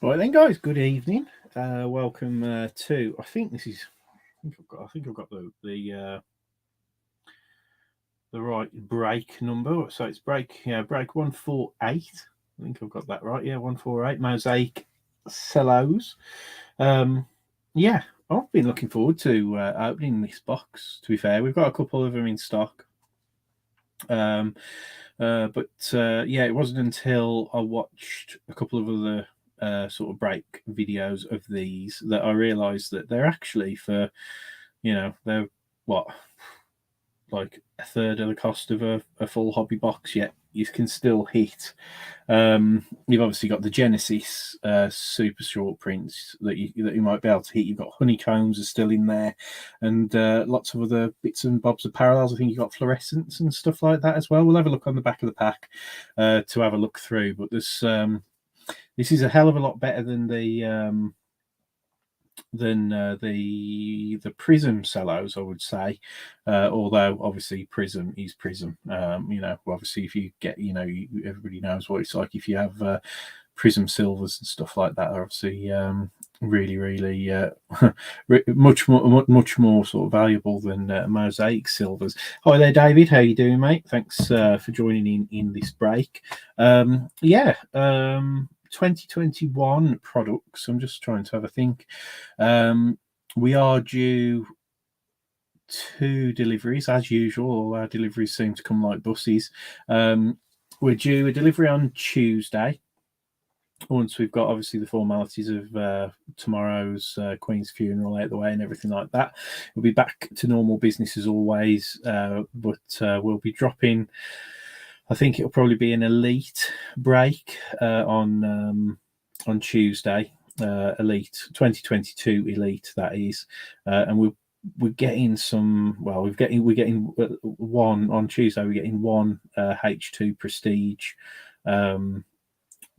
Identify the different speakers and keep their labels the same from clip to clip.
Speaker 1: Right then, guys. Good evening. Welcome to. I think I've got the right break number. So it's break 148. I think I've got that right. Yeah, 148. Mosaic Cellos. Um, yeah, I've been looking forward to opening this box. To be fair, we've got a couple of them in stock. But it wasn't until I watched a couple of other sort of break videos of these that I realised that they're actually they're what, like a third of the cost of a full hobby box, yet you can still hit. You've obviously got the Genesis super short prints that you might be able to hit. You've got honeycombs are still in there, and lots of other bits and bobs of parallels. I think you've got fluorescents and stuff like that as well. We'll have a look on the back of the pack to have a look through. But this is a hell of a lot better than the Prism cellos, I would say. Although obviously Prism is Prism. Obviously if you get, everybody knows what it's like if you have Prism silvers and stuff like that. Are obviously really much more sort of valuable than Mosaic silvers. Hi there, David. How you doing, mate? Thanks for joining in this break. 2021 products. I'm just trying to have a think. We are due 2 deliveries as usual. All our deliveries seem to come like buses. We're due a delivery on Tuesday. Once we've got obviously the formalities of tomorrow's Queen's funeral out the way and everything like that, we'll be back to normal business as always. But we'll be dropping. I think it'll probably be an elite break on Tuesday. Elite 2022 elite, that is, and we're getting some. Well, we're getting one on Tuesday. We're getting one H2 Prestige.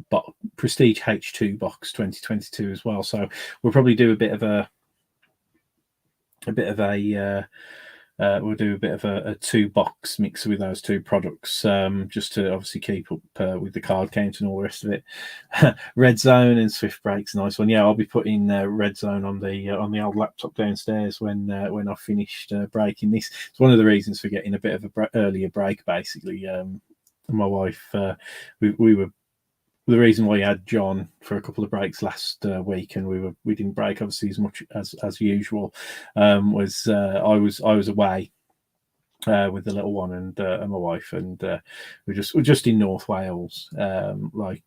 Speaker 1: But Prestige H2 box 2022 as well. So we'll probably do a bit of a we'll do a bit of a 2-box mix with those 2 products, just to obviously keep up with the card count and all the rest of it. Red Zone and Swift Breaks, nice one. Yeah, I'll be putting Red Zone on the old laptop downstairs when I've finished breaking this. It's one of the reasons for getting a bit of a earlier break, basically. My wife, we were. The reason why you had John for a couple of breaks last week, and we didn't break obviously as much as usual, was I was away with the little one and my wife, and we're just in North Wales, at my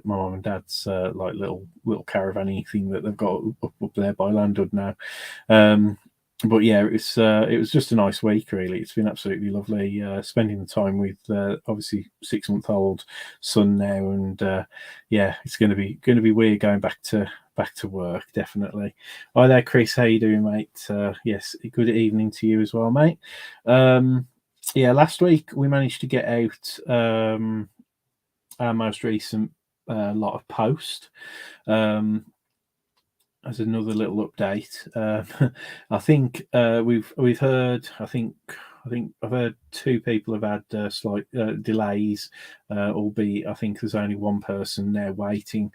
Speaker 1: mum and dad's like little caravan thing that they've got up there by Landwood now. But yeah, it was just a nice week, really. It's been absolutely lovely spending the time with obviously 6-month-old son now, and it's going to be weird going back to work, definitely. Hi there, Chris. How you doing, mate? Yes, good evening to you as well, mate. Last week we managed to get out our most recent lot of post. As another little update, I think we've heard. I think I've heard 2 people have had slight delays, albeit I think there's only one person there waiting,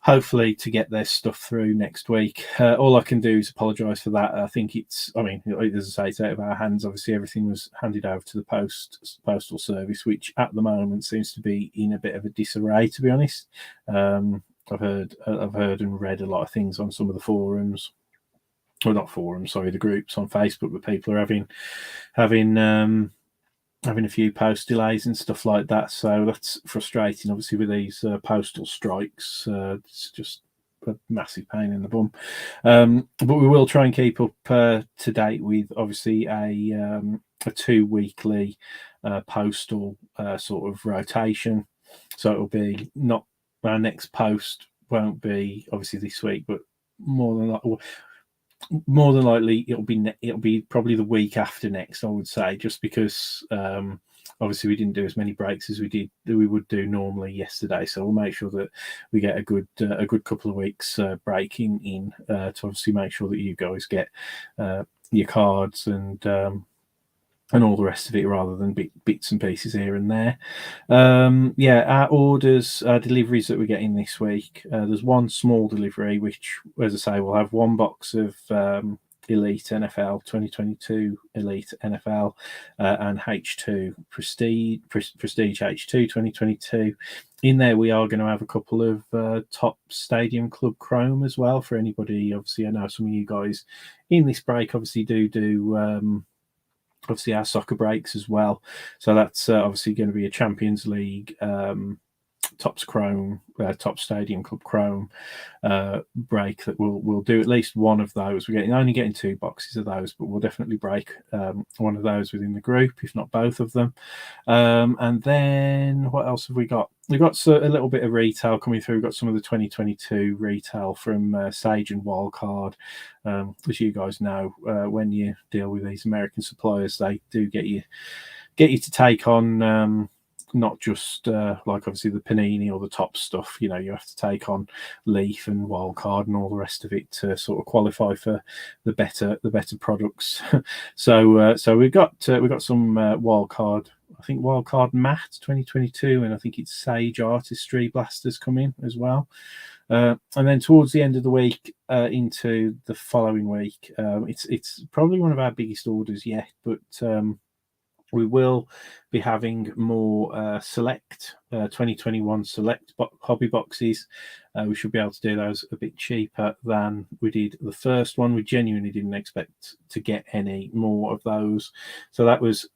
Speaker 1: hopefully, to get their stuff through next week. All I can do is apologise for that. I think as I say, it's out of our hands. Obviously, everything was handed over to the postal service, which at the moment seems to be in a bit of a disarray, to be honest. I've heard and read a lot of things on some of the forums, or not forums, sorry, the groups on Facebook, where people are having a few post delays and stuff like that. So that's frustrating, obviously, with these postal strikes. It's just a massive pain in the bum. But we will try and keep up to date with obviously a 2 weekly postal sort of rotation. So it'll be not. Our next post won't be obviously this week, but more than likely it'll be probably the week after next, I would say, just because obviously we didn't do as many breaks as we would do normally yesterday. So we'll make sure that we get a good couple of weeks breaking in to obviously make sure that you guys get your cards and and all the rest of it, rather than bits and pieces here and there. Yeah, our orders, deliveries that we're getting this week. There's one small delivery, which, as I say, we'll have one box of Elite NFL 2022 Elite NFL and H2 Prestige H2 2022. In there, we are going to have a couple of top Stadium Club Chrome as well for anybody. Obviously, I know some of you guys in this break obviously do obviously our soccer breaks as well. So that's obviously going to be a Champions League Topps Chrome, Top Stadium Club Chrome break that we'll do at least one of those. We're only getting 2 boxes of those, but we'll definitely break one of those within the group, if not both of them. And then what else have we got? We've got a little bit of retail coming through. We've got some of the 2022 retail from Sage and Wildcard. As you guys know, when you deal with these American suppliers, they do get you to take on not just like obviously the Panini or the top stuff. You have to take on Leaf and Wildcard and all the rest of it to sort of qualify for the better products. So we've got some Wildcard. I think Wildcard Matte 2022, and I think it's Sage Artistry blasters come in as well. And then towards the end of the week, into the following week, it's probably one of our biggest orders yet, but we will be having more select 2021 select hobby boxes. We should be able to do those a bit cheaper than we did the first one. We genuinely didn't expect to get any more of those, so that was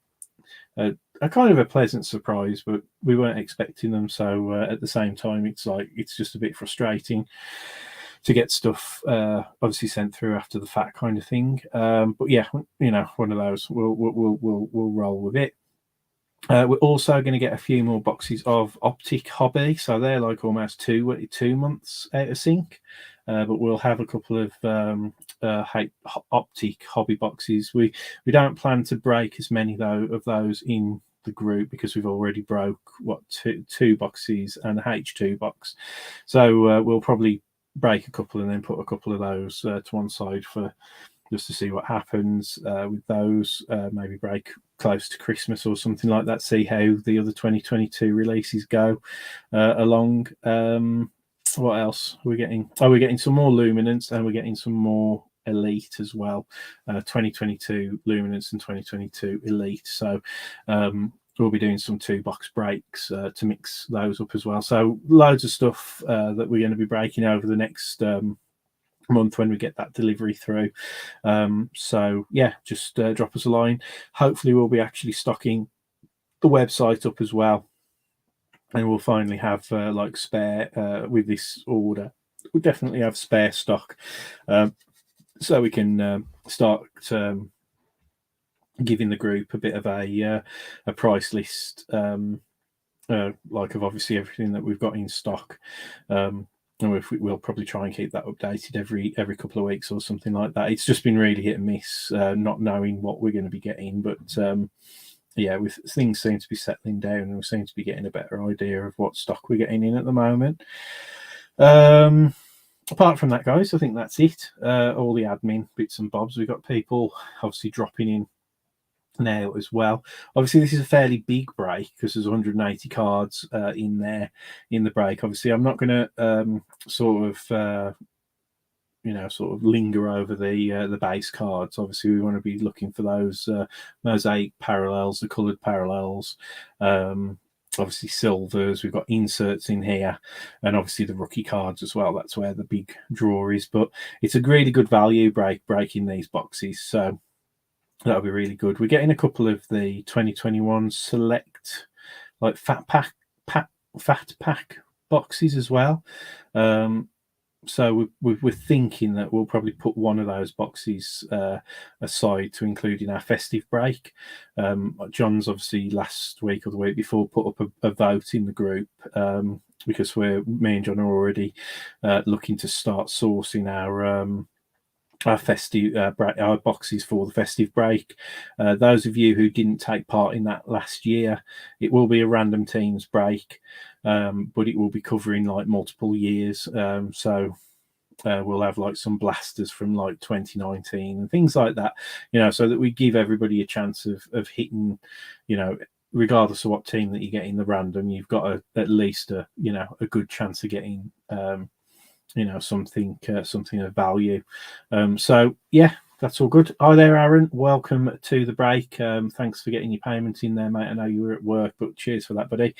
Speaker 1: a kind of a pleasant surprise, but we weren't expecting them. So at the same time, it's just a bit frustrating to get stuff obviously sent through after the fact, kind of thing. But yeah, one of those. We'll roll with it. We're also going to get a few more boxes of Optic Hobby, so they're like almost 2 months out of sync. But we'll have a couple of Optic Hobby boxes. We don't plan to break as many of those in the group, because we've already broke two boxes and a H2 box. So we'll probably break a couple and then put a couple of those to one side for just to see what happens with those. Maybe break close to Christmas or something like that, see how the other 2022 releases go along. What else are we getting? We're getting some more Luminance, and we're getting some more Elite as well. 2022 Luminance and 2022 Elite. So we'll be doing some 2-box breaks to mix those up as well. So loads of stuff that we're going to be breaking over the next month when we get that delivery through. So yeah, just drop us a line. Hopefully we'll be actually stocking the website up as well, and we'll finally have like spare with this order. We'll definitely have spare stock, so we can start giving the group a bit of a price list, like of obviously everything that we've got in stock. And we'll probably try and keep that updated every couple of weeks or something like that. It's just been really hit and miss, not knowing what we're going to be getting, but yeah, with things seem to be settling down, and we seem to be getting a better idea of what stock we're getting in at the moment. Apart from that, guys, I think that's it. All the admin bits and bobs. We've got people obviously dropping in now as well. Obviously, this is a fairly big break because there's 180 cards in there in the break. Obviously, I'm not going to sort of linger over the base cards. Obviously, we want to be looking for those mosaic parallels, the coloured parallels. Obviously silvers. We've got inserts in here, and obviously the rookie cards as well. That's where the big draw is. But it's a really good value breaking these boxes, so that'll be really good. We're getting a couple of the 2021 select like fat pack boxes as well. So we're thinking that we'll probably put one of those boxes aside to include in our festive break. John's obviously last week or the week before put up a vote in the group, because me and John are already looking to start sourcing our festive our boxes for the festive break. Those of you who didn't take part in that last year, it will be a random teams break, but it will be covering like multiple years. So we'll have like some blasters from like 2019 and things like that, so that we give everybody a chance of hitting, regardless of what team that you get in the random, you've got at least a good chance of getting something of value. So yeah, that's all good. Hi there, Aaron. Welcome to the break. Thanks for getting your payment in there, mate. I know you were at work, but cheers for that, buddy.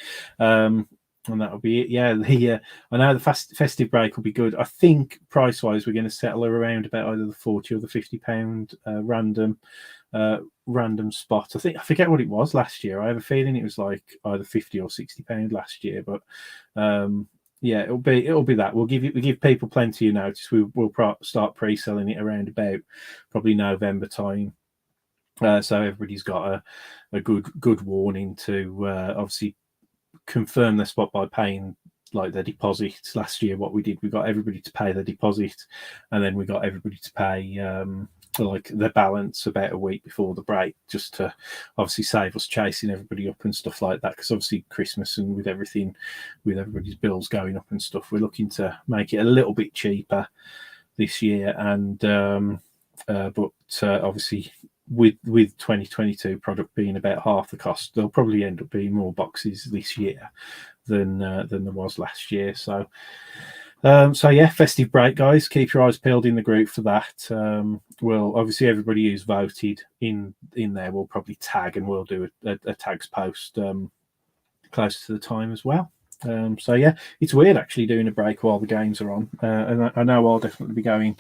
Speaker 1: And that'll be it. Yeah, I know the festive break will be good. I think price wise, we're going to settle around about either the £40 or the £50 random spot. I forget what it was last year. I have a feeling it was like either £50 or £60 last year, but yeah, it'll be that. We give people plenty of notice. We'll start pre-selling it around about probably November time. So everybody's got a good warning to obviously confirm their spot by paying like their deposits. Last year, what we did, we got everybody to pay their deposit, and then we got everybody to pay like their balance about a week before the break, just to obviously save us chasing everybody up and stuff like that. Because obviously Christmas and with everybody's bills going up and stuff, we're looking to make it a little bit cheaper this year. And but obviously with 2022 product being about half the cost, there'll probably end up being more boxes this year than there was last year. So yeah, festive break, guys. Keep your eyes peeled in the group for that. Well, obviously everybody who's voted in there will probably tag, and we'll do a tags post close to the time as well. So yeah, it's weird actually doing a break while the games are on, and I know I'll definitely be going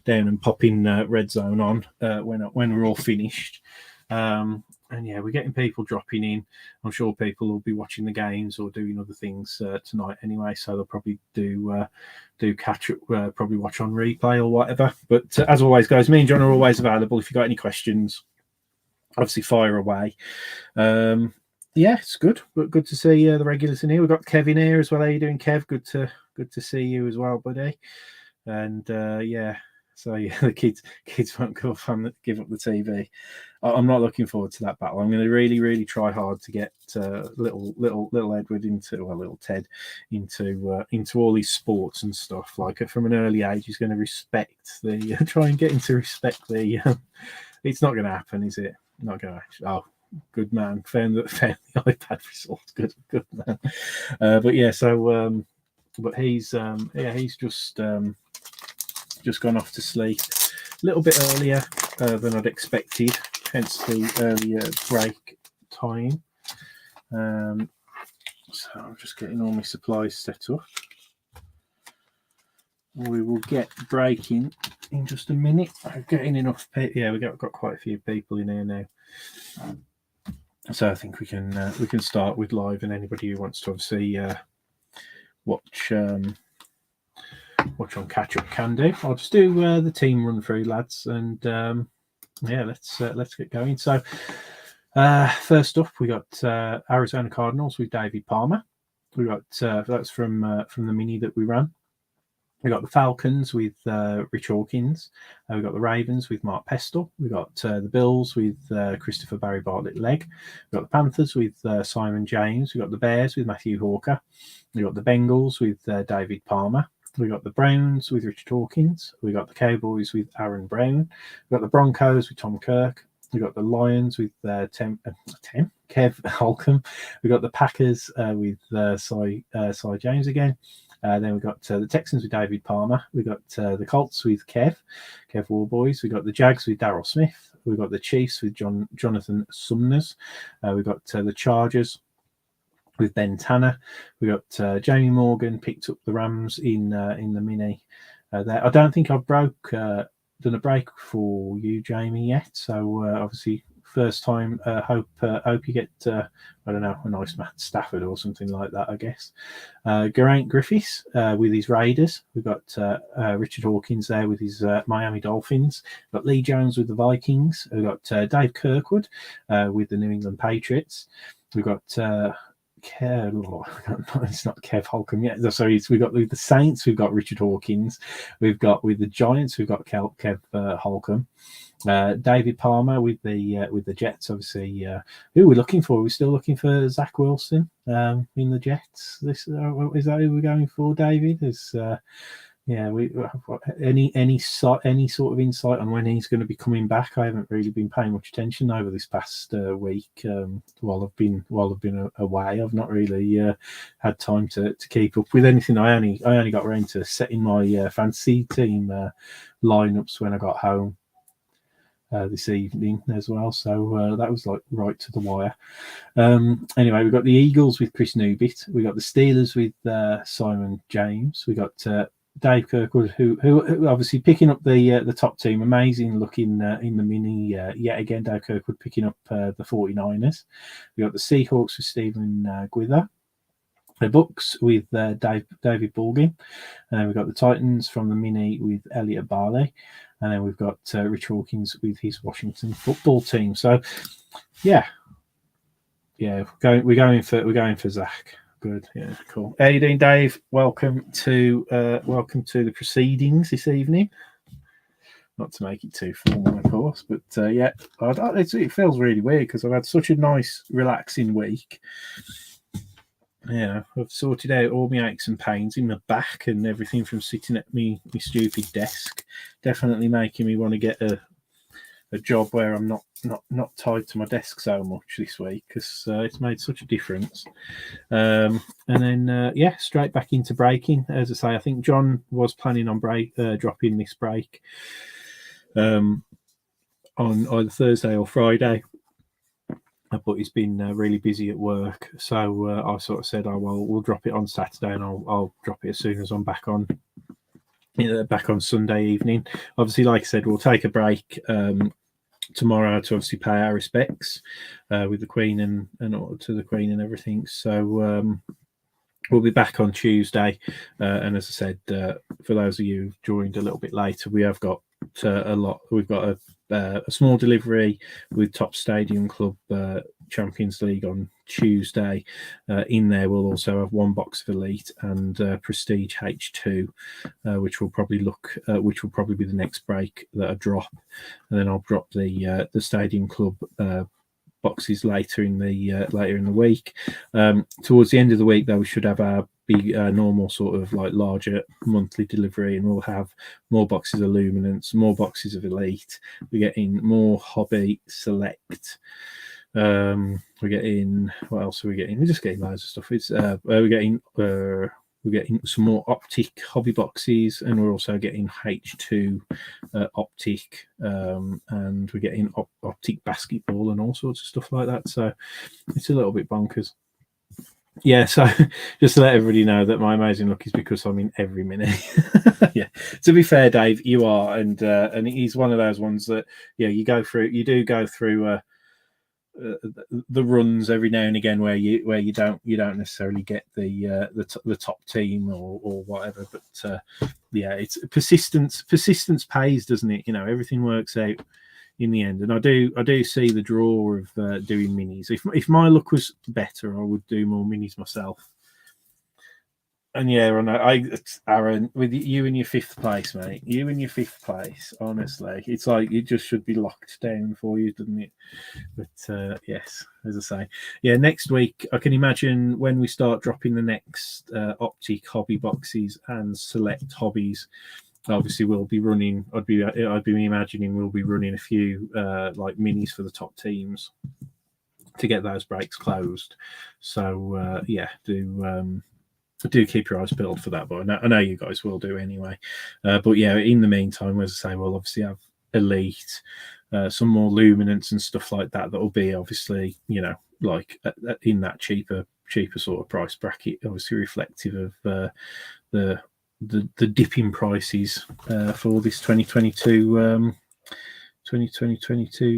Speaker 1: down and popping Red Zone on when we're all finished. And yeah, we're getting people dropping in. I'm sure people will be watching the games or doing other things tonight anyway, so they'll probably do catch up, probably watch on replay or whatever. But as always, guys, me and John are always available. If you've got any questions, obviously fire away. Yeah, it's good. Good to see the regulars in here. We've got Kevin here as well. How you doing, Kev? Good to see you as well, buddy. And yeah, so yeah, the kids won't give up the TV. I'm not looking forward to that battle. I'm going to really try hard to get little Edward little Ted into all these sports and stuff. Like from an early age, he's going to respect try and get him to respect the. It's not going to happen, is it? Not going to. Oh. Good man, found the iPad results. Good man. But yeah, so but he's just gone off to sleep a little bit earlier than I'd expected, hence the earlier break time. So I'm just getting all my supplies set up. We will get breaking in just a minute. I'm getting enough. Yeah, we've got quite a few people in here now. So I think we can start with live, and anybody who wants to obviously watch on catch up can do. I'll just do the team run through, lads, and yeah, let's get going. So first up, we got Arizona Cardinals with David Palmer. We got that's from the mini that we ran. We got the Falcons with Rich Hawkins. We got the Ravens with Mark Pestle. We got the Bills with Christopher Barry Bartlett Legg. We got the Panthers with Simon James. We got the Bears with Matthew Hawker. We got the Bengals with David Palmer. We got the Browns with Richard Hawkins. We got the Cowboys with Aaron Brown. We got the Broncos with Tom Kirk. We got the Lions with Kev Holcomb. We got the Packers with Cy James again. Then we got the Texans with David Palmer. We got the Colts with Kev Warboys. We got the Jags with Daryl Smith. We got the Chiefs with Jonathan Sumners. We got the Chargers with Ben Tanner. We got Jamie Morgan picked up the Rams in the mini. There, I don't think I've done a break for you, Jamie, yet. So obviously, first time. Hope you get I don't know, a nice Matt Stafford or something like that, I guess. Geraint Griffiths with his Raiders. We've got Richard Hawkins there with his Miami Dolphins. We've got Lee Jones with the Vikings. We've got Dave Kirkwood with the New England Patriots. We've got it's not Kev Holcomb yet. Sorry, we've got with the Saints. We've got Richard Hawkins. We've got with the Giants. We've got Kev Holcomb. David Palmer with the Jets. Obviously, who we're looking for? We're still looking for Zach Wilson in the Jets. Is that who we're going for, David? yeah, we any sort of insight on when he's going to be coming back? I haven't really been paying much attention over this past week while I've been away. I've not really had time to keep up with anything. I only got around to setting my fantasy team lineups when I got home this evening as well. So that was like right to the wire. Anyway, we've got the Eagles with Chris Newbit. We got the Steelers with Simon James. We got Dave Kirkwood, who obviously picking up the top team. Amazing looking in the mini yet again. Dave Kirkwood picking up the 49ers. We got the Seahawks with Stephen Gwither. The Bucks with David Baldwin. And then we've got the Titans from the mini with Elliot Barley. And then we've got Rich Hawkins with his Washington football team. So, yeah, we're going for Zach. Good, yeah, cool. How you doing, Dave? Welcome to the proceedings this evening. Not to make it too formal, of course, but yeah, it feels really weird because I've had such a nice, relaxing week. Yeah, I've sorted out all my aches and pains in my back and everything from sitting at my stupid desk. Definitely making me want to get a job where I'm not tied to my desk so much this week because it's made such a difference. And then straight back into breaking. As I say, I think John was planning on dropping this break on either Thursday or Friday, but he's been really busy at work. So I sort of said, "Oh well, we'll drop it on Saturday, and I'll drop it as soon as I'm back on." Back on Sunday evening. Obviously, like I said, we'll take a break tomorrow to obviously pay our respects with the Queen and to the Queen and everything. So we'll be back on Tuesday. And as I said, for those of you who've joined a little bit later, we have got a lot. We've got a small delivery with Top Stadium Club Champions League on Tuesday. In there, we'll also have one box of Elite and Prestige H2, which will probably be the next break that I drop, and then I'll drop the Stadium Club boxes later in the week. Towards the end of the week, though, we should have our big normal sort of like larger monthly delivery, and we'll have more boxes of Luminance, more boxes of Elite. We're getting more Hobby Select. We're getting, what else are we getting? We're just getting loads of stuff. It's we're getting some more Optic hobby boxes, and we're also getting H2 Optic, and we're getting Optic basketball and all sorts of stuff like that. So it's a little bit bonkers. Yeah, so just to let everybody know that my amazing luck is because I'm in every mini. Yeah, to be fair, Dave, you are, and he's one of those ones that you do go through the runs every now and again where you don't necessarily get the top team or whatever, but it's persistence pays, doesn't it? Everything works out in the end. And I do see the draw of doing minis. If my luck was better, I would do more minis myself. And yeah, Aaron, with you in your fifth place, mate. You in your fifth place, honestly, it's like it just should be locked down for you, doesn't it? But yes, as I say, next week I can imagine when we start dropping the next Optic hobby boxes and select hobbies. Obviously, we'll be running. I'd be imagining we'll be running a few like minis for the top teams to get those breaks closed. So do keep your eyes peeled for that, but I know you guys will do anyway. But yeah, in the meantime, as I say, we'll obviously have Elite, some more Luminance and stuff like that. That will be obviously, like in that cheaper sort of price bracket, obviously reflective of the dipping prices for this 2022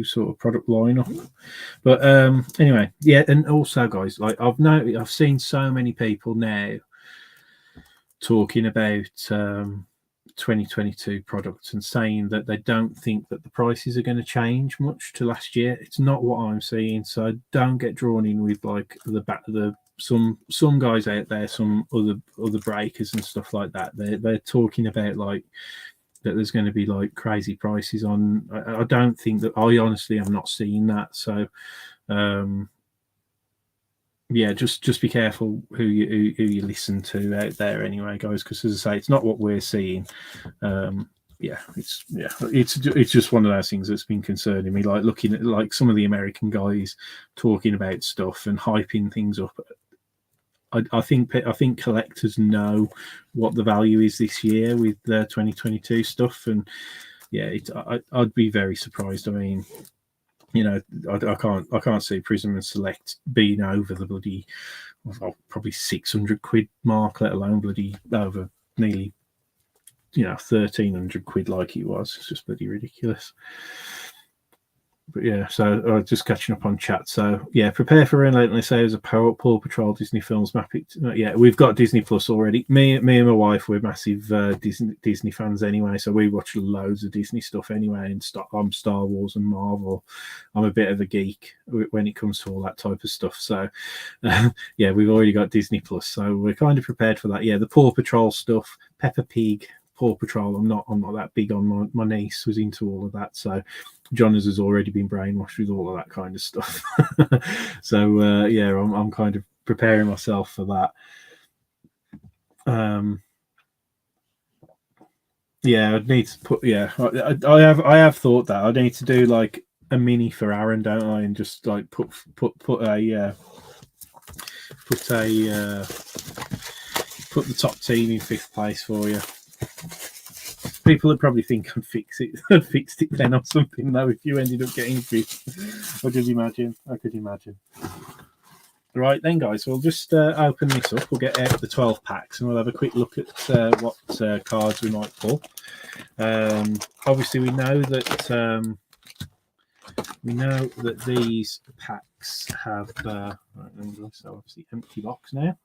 Speaker 1: sort of product lineup. But anyway, and also, guys, like I've seen so many people now talking about 2022 products and saying that they don't think that the prices are going to change much to last year. It's not what I'm seeing, so don't get drawn in with like some guys out there, some other breakers and stuff like that. They're talking about like that there's going to be like crazy prices on. I don't think that. I honestly have not seen that. So yeah, just be careful who you listen to out there anyway, guys, because as I say, it's not what we're seeing. It's just one of those things that's been concerning me, like looking at like some of the American guys talking about stuff and hyping things up. I think collectors know what the value is this year with the 2022 stuff, and yeah, I'd be very surprised. I mean, you know, I can't see Prism and Select being over the bloody, well, probably 600 quid mark, let alone bloody over nearly, 1,300 quid like it was. It's just bloody ridiculous. But yeah, so just catching up on chat. So yeah, prepare for Relentless Hours of Paw Patrol Disney films. Map it. Yeah, we've got Disney Plus already. Me and my wife, we're massive Disney fans anyway, so we watch loads of Disney stuff anyway. And I'm Star Wars and Marvel. I'm a bit of a geek when it comes to all that type of stuff. So yeah, we've already got Disney Plus, so we're kind of prepared for that. Yeah, the Paw Patrol stuff, Peppa Pig, Paw Patrol. I'm not that big on. My niece was into all of that, so John has already been brainwashed with all of that kind of stuff. So yeah, I'm kind of preparing myself for that. Yeah, I'd need to put. Yeah, I have thought that I need to do like a mini for Aaron, don't I? And just like put the top team in 5th place for you. People would probably think I'd fix it. I'd fixed it then or something, though, if you ended up getting 5th. I could imagine. Right then, guys, we'll just open this up. We'll get out the 12 packs and we'll have a quick look at what cards we might pull. Obviously, we know that these packs have so obviously empty box now.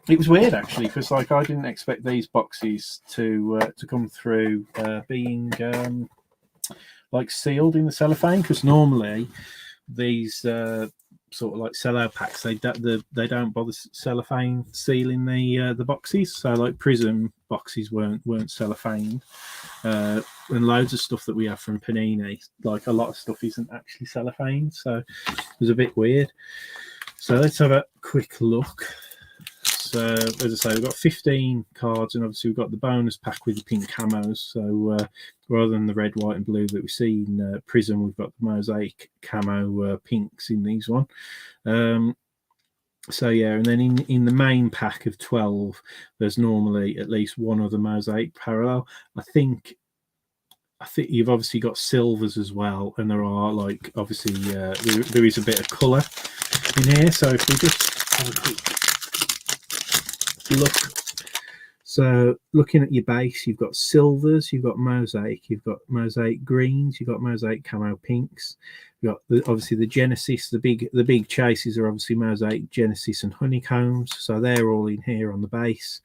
Speaker 1: It was weird actually, because like I didn't expect these boxes to come through being like sealed in the cellophane, because normally these sort of like cello packs they don't bother cellophane sealing the boxes. So like Prism boxes weren't cellophane, and loads of stuff that we have from Panini, like a lot of stuff isn't actually cellophane, so it was a bit weird. So let's have a quick look. So as I say, we've got 15 cards, and obviously we've got the bonus pack with the pink camos. So rather than the red, white, and blue that we see in Prism, we've got the Mosaic camo pinks in these one. So yeah, and then in the main pack of 12, there's normally at least one other Mosaic parallel. I think you've obviously got silvers as well, and there are like obviously there is a bit of colour in here. So if we just have a quick look, so looking at your base, you've got silvers, you've got mosaic, you've got mosaic greens, you've got mosaic camo pinks, you've got obviously the Genesis. The big chases are obviously mosaic Genesis and honeycombs, so they're all in here on the base.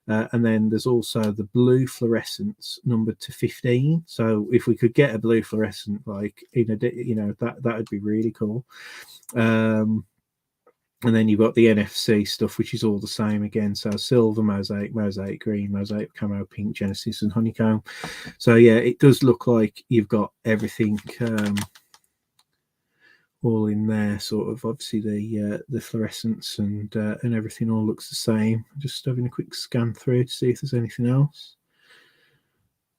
Speaker 1: And then there's also the blue fluorescence numbered to 15. So if we could get a blue fluorescent, like that would be really cool. And then you've got the NFC stuff, which is all the same again. So silver, mosaic, mosaic green, mosaic camo pink, Genesis, and honeycomb. So yeah, it does look like you've got everything all in there. Sort of obviously the fluorescence and everything all looks the same. Just having a quick scan through to see if there's anything else.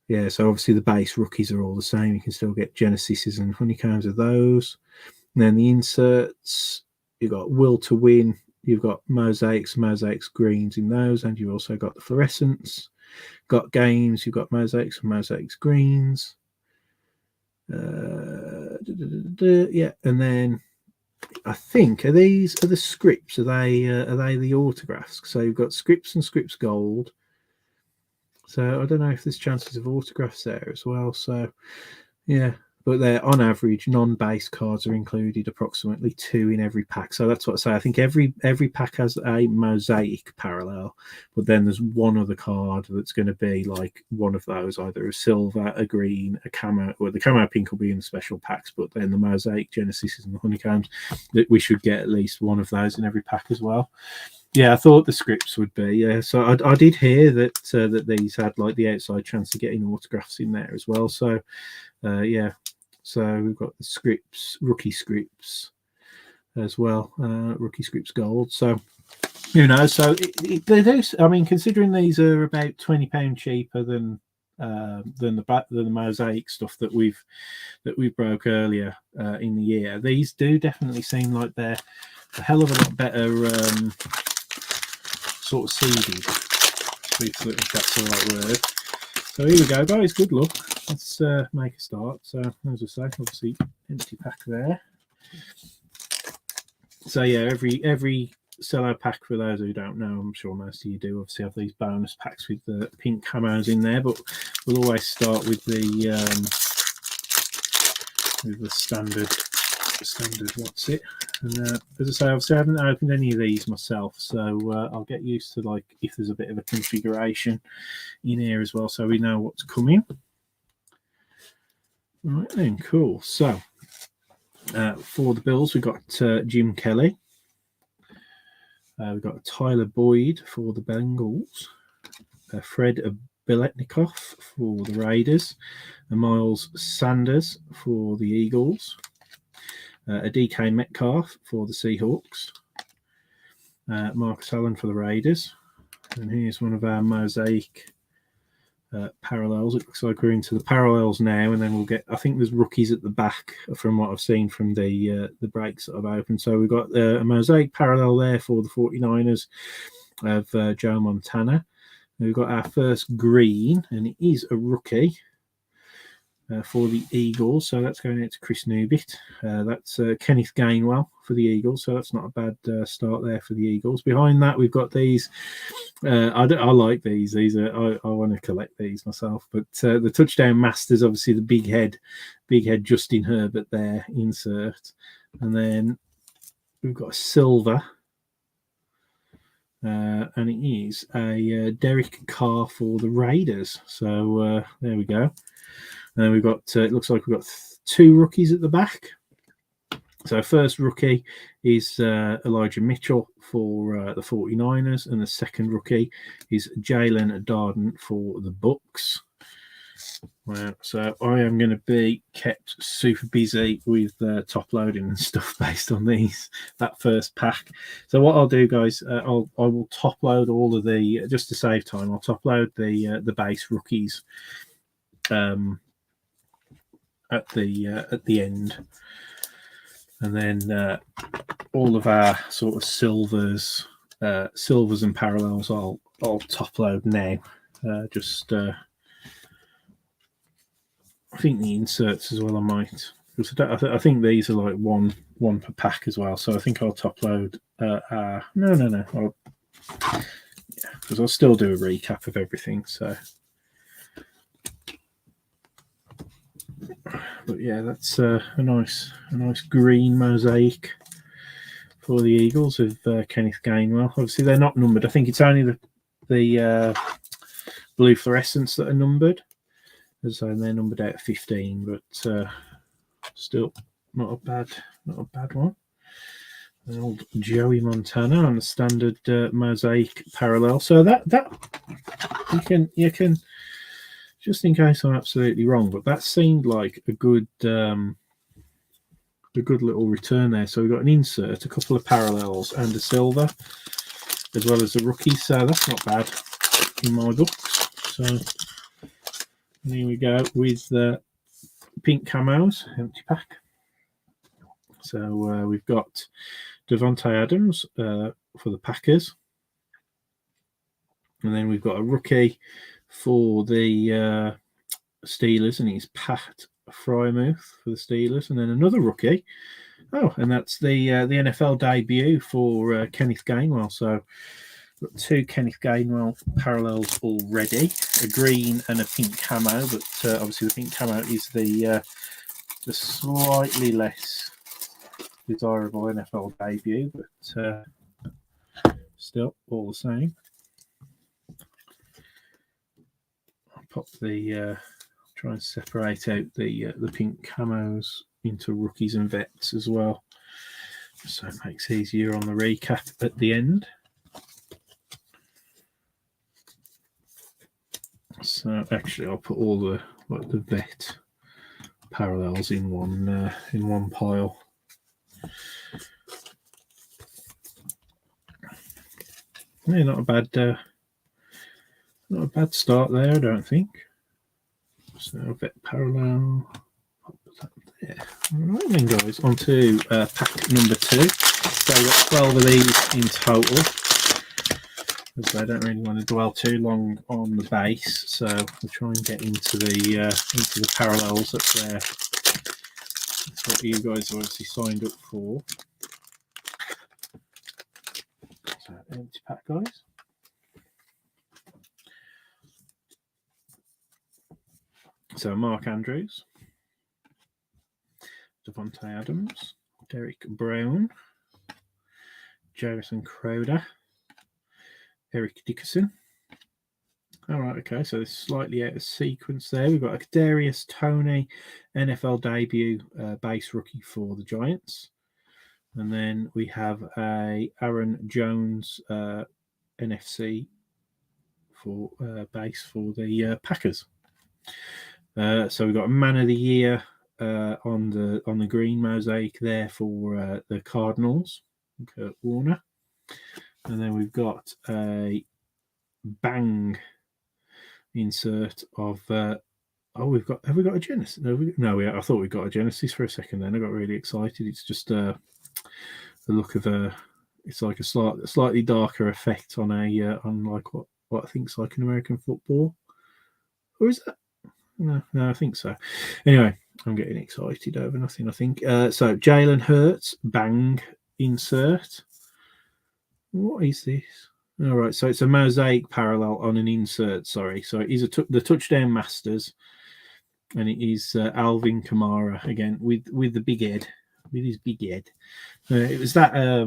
Speaker 1: Yeah, so obviously the base rookies are all the same. You can still get Genesises and honeycombs of those. And then the inserts, you've got Will to Win, you've got mosaics greens in those, and you've also got the fluorescence. Got games, you've got mosaics and mosaics greens. Yeah, and then I think are the scripts? Are they the autographs? So you've got scripts and scripts gold. So I don't know if there's chances of autographs there as well. So yeah, but they're on average non-base cards are included approximately 2 in every pack. So that's what I say. I think every pack has a mosaic parallel, but then there's one other card that's going to be like one of those, either a silver, a green, a camo, or the camo pink will be in the special packs, but then the mosaic Genesis and the honeycombs, that we should get at least one of those in every pack as well. Yeah, I thought the scripts would be. Yeah, so I did hear that that these had like the outside chance of getting autographs in there as well. So yeah, So we've got the scripts, rookie scripts as well, rookie scripts gold. So who knows? So they do. I mean, considering these are about £20 cheaper than the Mosaic stuff that we've broke earlier in the year, these do definitely seem like they're a hell of a lot better sort of seeded, if that's the right word. So here we go, guys. Good luck. Let's make a start. So as I say, obviously empty pack there. So yeah, every cello pack, for those who don't know, I'm sure most of you do, obviously have these bonus packs with the pink camos in there, but we'll always start with the standard what's it. And as I say, obviously I haven't opened any of these myself, so I'll get used to, like, if there's a bit of a configuration in here as well, so we know what's coming. Right then, cool. So for the Bills, we've got Jim Kelly. We've got Tyler Boyd for the Bengals, Fred Biletnikoff for the Raiders, Miles Sanders for the Eagles, a DK Metcalf for the Seahawks, Marcus Allen for the Raiders, and here's one of our Mosaic parallels. It looks like we're into the parallels now, and then we'll get, I think there's rookies at the back from what I've seen from the breaks that I've opened. So we've got a Mosaic parallel there for the 49ers of Joe Montana. We've got our first green, and it is a rookie for the Eagles, so that's going out to Chris Newbit. That's Kenneth Gainwell for the Eagles, so that's not a bad start there for the Eagles. Behind that, we've got these. I like these. These are I want to collect these myself. But the touchdown masters, obviously the big head Justin Herbert there insert, and then we've got a silver. And it is a Derek Carr for the Raiders. So there we go. And then we've got, it looks like we've got two rookies at the back. So first rookie is Elijah Mitchell for the 49ers, and the second rookie is Jalen Darden for the Bucks. Well, so I am going to be kept super busy with top loading and stuff based on that first pack. So what I'll do, guys, I will top load all of the, just to save time, I'll top load the base rookies at the end, and then all of our sort of silvers and parallels I'll top load now. I think the inserts as well I might, because I think these are like one per pack as well, so I think I'll top load no, because I'll still do a recap of everything. So but yeah, that's a nice green Mosaic for the Eagles of Kenneth Gainwell. Obviously they're not numbered. I think it's only the blue fluorescents that are numbered. As I say, they're numbered out of 15, but still not a bad one. An old Joey Montana on the standard Mosaic parallel. So that you can, just in case I'm absolutely wrong, but that seemed like a good little return there. So we've got an insert, a couple of parallels, and a silver, as well as a rookie. So that's not bad in my books. So here we go with the pink camos, empty pack. So we've got Devontae Adams for the Packers. And then we've got a rookie for the Steelers, and he's Pat Frymouth for the Steelers. And then another rookie. Oh, and that's the NFL debut for Kenneth Gainwell. So we've got two Kenneth Gainwell parallels already, a green and a pink camo, but obviously the pink camo is the slightly less desirable NFL debut, but still all the same. I'll pop try and separate out the pink camos into rookies and vets as well, so it makes it easier on the recap at the end. So actually I'll put all the vet parallels in one pile. Yeah, not a bad start there, I don't think. So a bit parallel. Pop that there. All right then, guys, on to pack number 2. So we've got 12 of these in total, because I don't really want to dwell too long on the base, so we'll try and get into the parallels up there. That's what you guys obviously signed up for. So empty pack, guys. So Mark Andrews, Devontae Adams, Derek Brown, Jarrison Crowder, Eric Dickerson. All right, okay, so this is slightly out of sequence there. We've got a Kadarius Toney, NFL debut base rookie for the Giants. And then we have a Aaron Jones NFC for base for the Packers. So we've got a Man of the Year on the green mosaic there for the Cardinals, Kurt Warner, and then we've got a Bang insert of. Have we got a Genesis? No, I thought we got a Genesis for a second. Then I got really excited. It's just the look of it's like a slightly darker effect on like what I think's like an American football, or is that? No, I think so. Anyway, I'm getting excited over nothing, I think. So Jalen Hurts, Bang insert. What is this? All right, so it's a mosaic parallel on an insert. Sorry, so it is the touchdown masters, and it is Alvin Kamara again with the big head, with his big head. It was that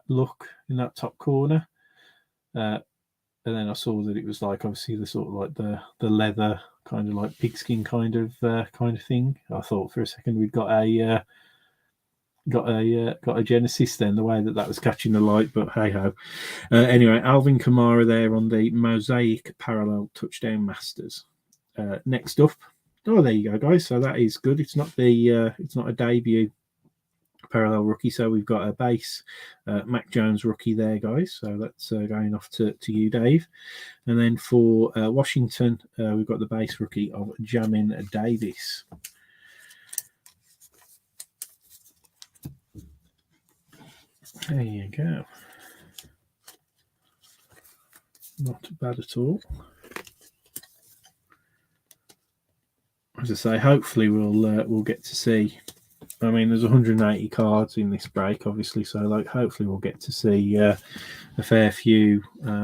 Speaker 1: look in that top corner. And then I saw that it was like obviously the sort of like the leather kind of like pigskin kind of thing. I thought for a second we'd got a Genesis then, the way that was catching the light, but hey ho. Anyway, Alvin Kamara there on the mosaic parallel touchdown masters. Next up, there you go, guys. So that is good. It's not a debut parallel rookie, so we've got a base Mac Jones rookie there, guys, so that's going off to you, Dave. And then for Washington, we've got the base rookie of Jamin Davis. There you go, not bad at all. As I say, hopefully we'll get to see. I mean, there's 180 cards in this break, obviously, so like hopefully we'll get to see a fair few of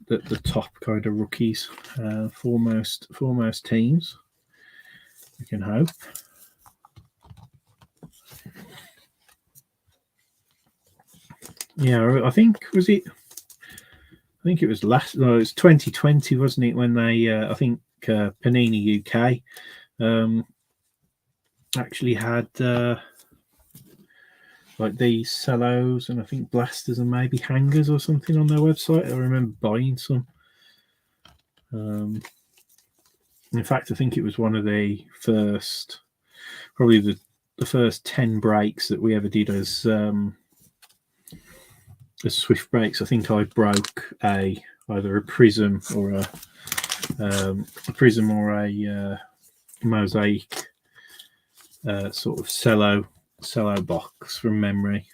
Speaker 1: the top kind of rookies for most teams. We can hope. Yeah, I think it was last. No, it was 2020, wasn't it? When they, I think. Panini UK actually had like these cellos and I think blasters and maybe hangers or something on their website. I remember buying some. In fact, I think it was one of the first, probably the first 10 breaks that we ever did as Swift breaks. I think I broke either a prism or a mosaic sort of cello box from memory.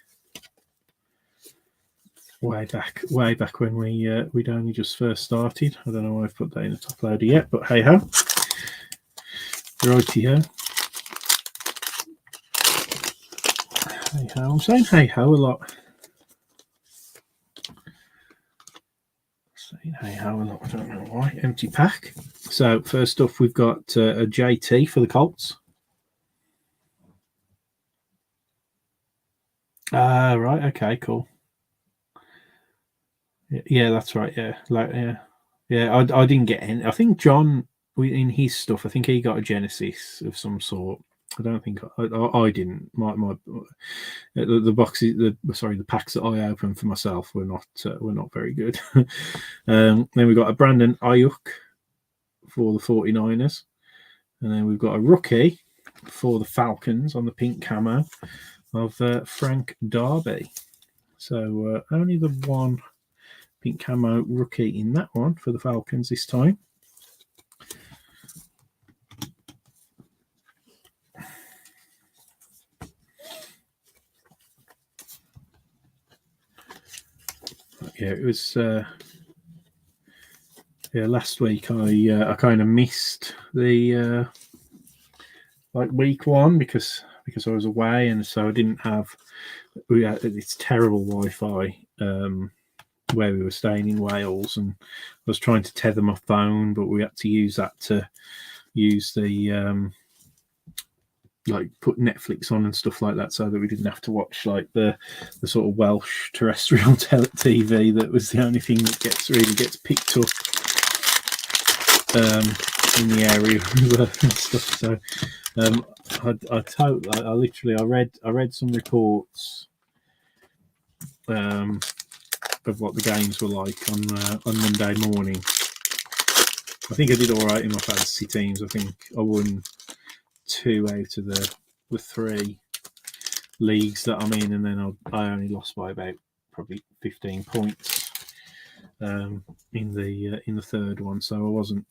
Speaker 1: Way back when we'd only just first started. I don't know why I've put that in the top loader yet, but hey ho. Righty-ho. Hey ho. I'm saying hey ho a lot. Hey ho a lot. I don't know why. Empty pack. So first off, we've got a JT for the Colts. Right. Okay. Cool. Yeah, that's right. Yeah, I didn't get any. I think John in his stuff. I think he got a Genesis of some sort. I don't think I didn't. My the boxes, the packs that I opened for myself were not very good. Then we got a Brandon Ayuk for the 49ers, and then we've got a rookie for the Falcons on the pink camo of Frank Darby. So only the one pink camo rookie in that one for the Falcons this time. Yeah, it was. Last week I kind of missed the like week one because I was away, and so I didn't have. We had it's terrible Wi-Fi where we were staying in Wales, and I was trying to tether my phone, but we had to use that to use the like put Netflix on and stuff like that, so that we didn't have to watch like the sort of Welsh terrestrial TV. That was the only thing that gets picked up in the area and stuff. So I read some reports of what the games were like on Monday morning. I think I did all right in my fantasy teams. I think I won 2 out of the 3 leagues that I'm in, and then I only lost by about probably 15 points in the third one. So I wasn't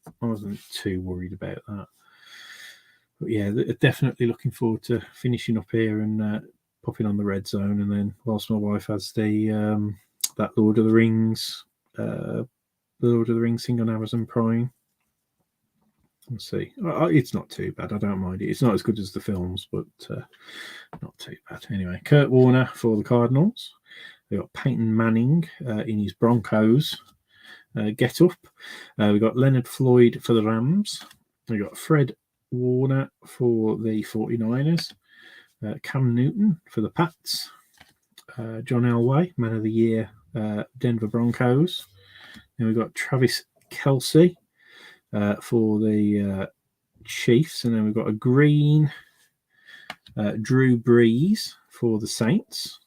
Speaker 1: too worried about that. But yeah, definitely looking forward to finishing up here and popping on the red zone, and then whilst my wife has the that Lord of the Rings thing on Amazon Prime. Let's see. It's not too bad. I don't mind it. It's not as good as the films, but not too bad. Anyway, Kurt Warner for the Cardinals. We've got Peyton Manning in his Broncos get up. We've got Leonard Floyd for the Rams. We've got Fred Warner for the 49ers. Cam Newton for the Pats. John Elway, Man of the Year, Denver Broncos. Then we've got Travis Kelce for the Chiefs. And then we've got a green Drew Brees for the Saints.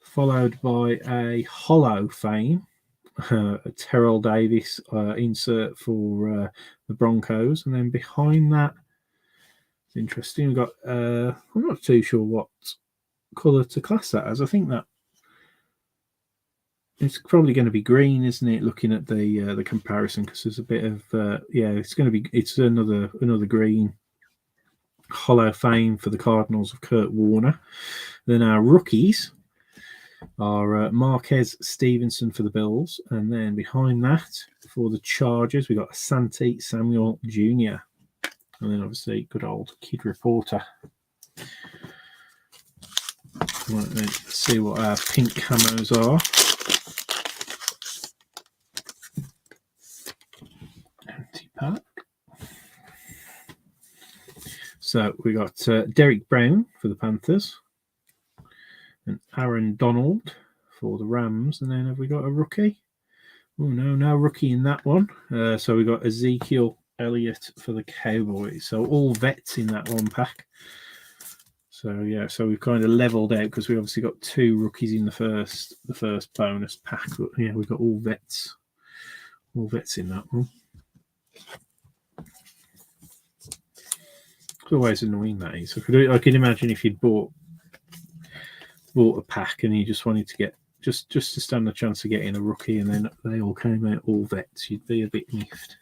Speaker 1: Followed by a Hollow Fame, Terrell Davis insert for the Broncos. And then behind that, it's interesting, we've got, I'm not too sure what colour to class that as. I think that it's probably going to be green, isn't it? Looking at the comparison, because there's a bit of it's another green Hollow Fame for the Cardinals of Kurt Warner. Then our rookies are Marquez Stevenson for the Bills, and then behind that for the Chargers we got Asante Samuel Jr. and then obviously good old Kid Reporter. Let's see what our pink camos are. Empty pack. So we got Derek Brown for the Panthers, and Aaron Donald for the Rams, and then have we got a rookie? Oh no rookie in that one. So we got Ezekiel Elliott for the Cowboys. So all vets in that one pack. So yeah, so we've kind of leveled out because we obviously got 2 rookies in the first bonus pack. But yeah, we've got all vets in that one. It's always annoying, that is. I can imagine if you'd bought a pack and you just wanted to get just to stand a chance of getting a rookie, and then they all came out all vets, you'd be a bit miffed.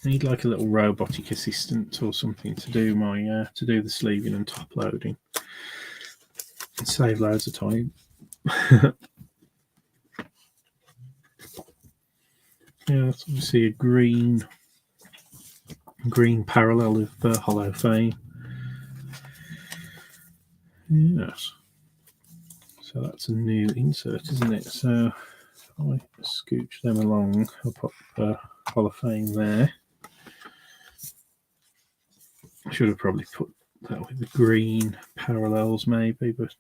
Speaker 1: I need like a little robotic assistant or something to do my to do the sleeving and top loading. It'd save loads of time. Yeah, that's obviously a green parallel of Hollow Fame. Yes. So that's a new insert, isn't it? So if I scooch them along, I'll pop Hollow Fame there. should have probably put that with the green parallels maybe, but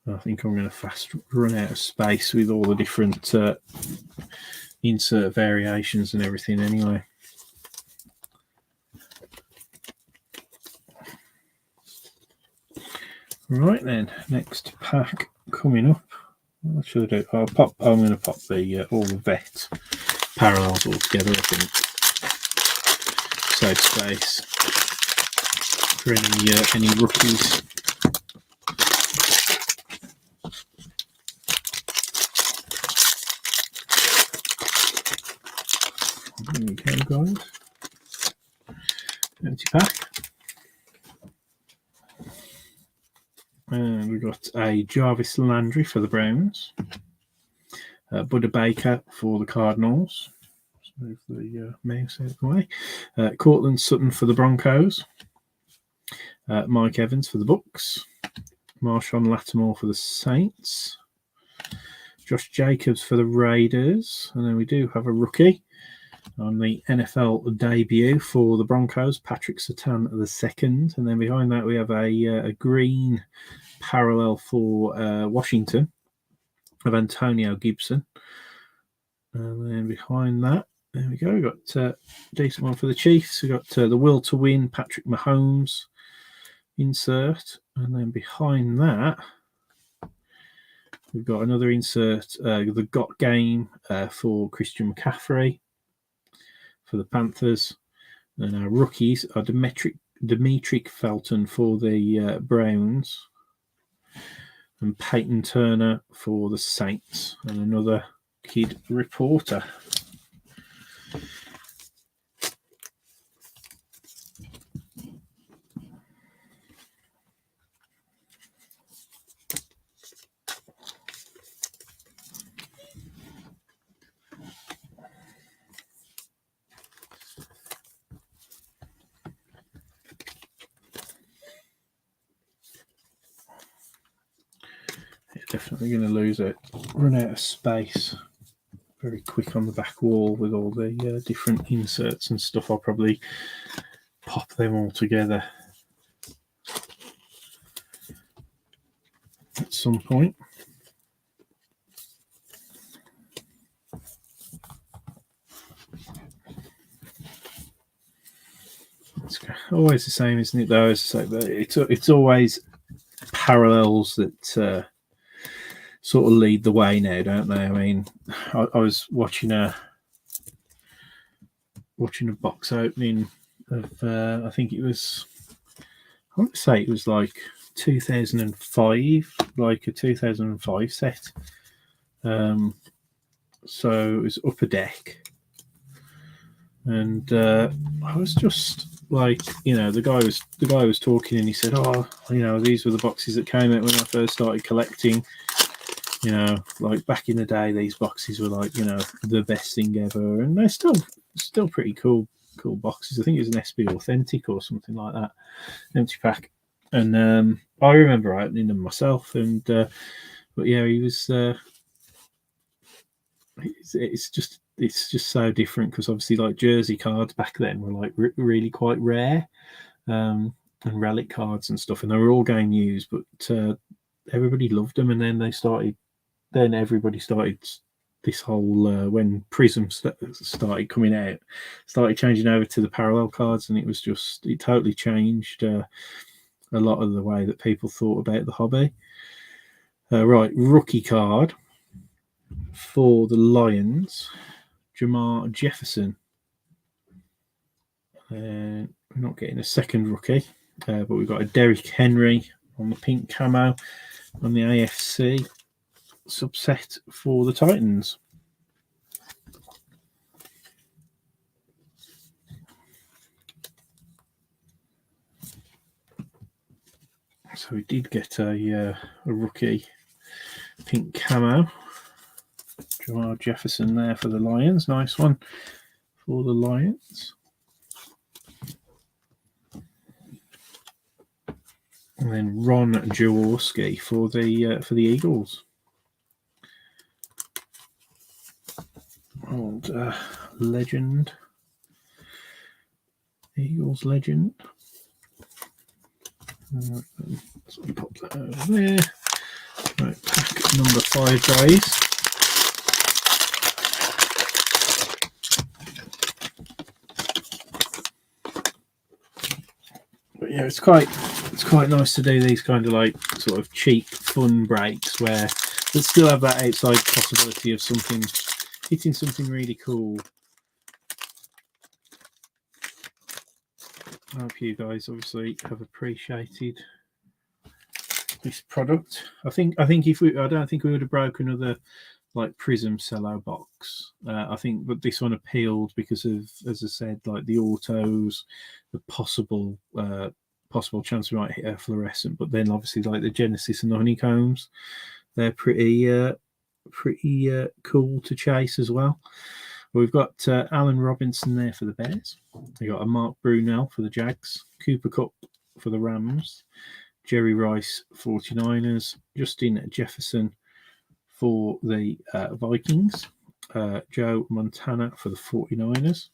Speaker 1: I think I'm going to fast run out of space with all the different insert variations and everything anyway. Right then, next pack coming up. What should I do? I'm going to pop the all the vet parallels all together, I think. Save space for any rookies. There we go, guys. Empty pack. And we've got a Jarvis Landry for the Browns, Buddha Baker for the Cardinals. Let's move the mouse out of the way. Cortland Sutton for the Broncos. Mike Evans for the Bucks. Marshawn Lattimore for the Saints. Josh Jacobs for the Raiders. And then we do have a rookie on the NFL debut for the Broncos, Patrick Surtain II. And then behind that we have a green parallel for Washington of Antonio Gibson. And then behind that, there we go, we've got a decent one for the Chiefs. We've got the will to win, Patrick Mahomes insert. And then behind that, we've got another insert, the Got Game for Christian McCaffrey for the Panthers. And our rookies are Demetric Felton for the Browns and Peyton Turner for the Saints, and another kid reporter. Definitely going to run out of space very quick on the back wall with all the different inserts and stuff. I'll probably pop them all together at some point. It's always the same, isn't it, though? It's always parallels that sort of lead the way now, don't they? I mean, I was watching a box opening of I think it was, I want to say it was like 2005, like a 2005 set. So it was Upper Deck, and I was just like, the guy was talking, and he said, "Oh, these were the boxes that came out when I first started collecting. Like back in the day, these boxes were like, the best thing ever, and they're still pretty cool boxes. I think it was an SB Authentic or something like that, empty pack." And I remember opening them myself, and but yeah, he was. It's just so different, because obviously, like, jersey cards back then were like really quite rare, and relic cards and stuff, and they were all game used, but everybody loved them, and then everybody started this whole when Prism started coming out, started changing over to the parallel cards, and it totally changed a lot of the way that people thought about the hobby. Right, rookie card for the Lions, Jamar Jefferson. We're not getting a second rookie, but we've got a Derrick Henry on the pink camo on the AFC subset for the Titans. So we did get a rookie pink camo, Jamar Jefferson there for the Lions. Nice one for the Lions. And then Ron Jaworski for the Eagles. Old legend. Cardinals legend. So pop that over there. Right, pack number 5, guys. But yeah, it's quite nice to do these kind of like sort of cheap fun breaks where they still have that outside possibility of something hitting something really cool. I hope you guys obviously have appreciated this product. I don't think we would have broken another like Prism Cello box. I think, but this one appealed because of, as I said, like the autos, the possible chance we might hit a fluorescent, but then obviously like the Genesis and the honeycombs, they're pretty cool to chase as well. We've got Alan Robinson there for the Bears. We got a Mark Brunell for the Jags, Cooper Kupp for the Rams, Jerry Rice 49ers, Justin Jefferson for the Vikings, Joe Montana for the 49ers,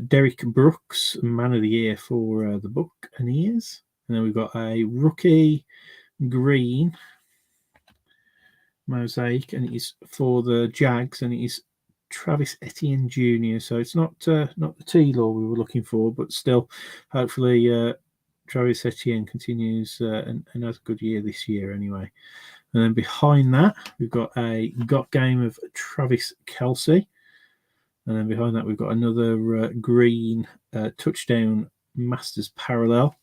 Speaker 1: Derek Brooks, Man of the Year for the Buccaneers, and then we've got a rookie green mosaic, and it is for the Jags, and it is Travis Etienne Jr. So it's not the T-Law we were looking for, but still, hopefully Travis Etienne continues and has a good year this year anyway. And then behind that, we've got a game of Travis Kelce. And then behind that, we've got another green touchdown Masters parallel.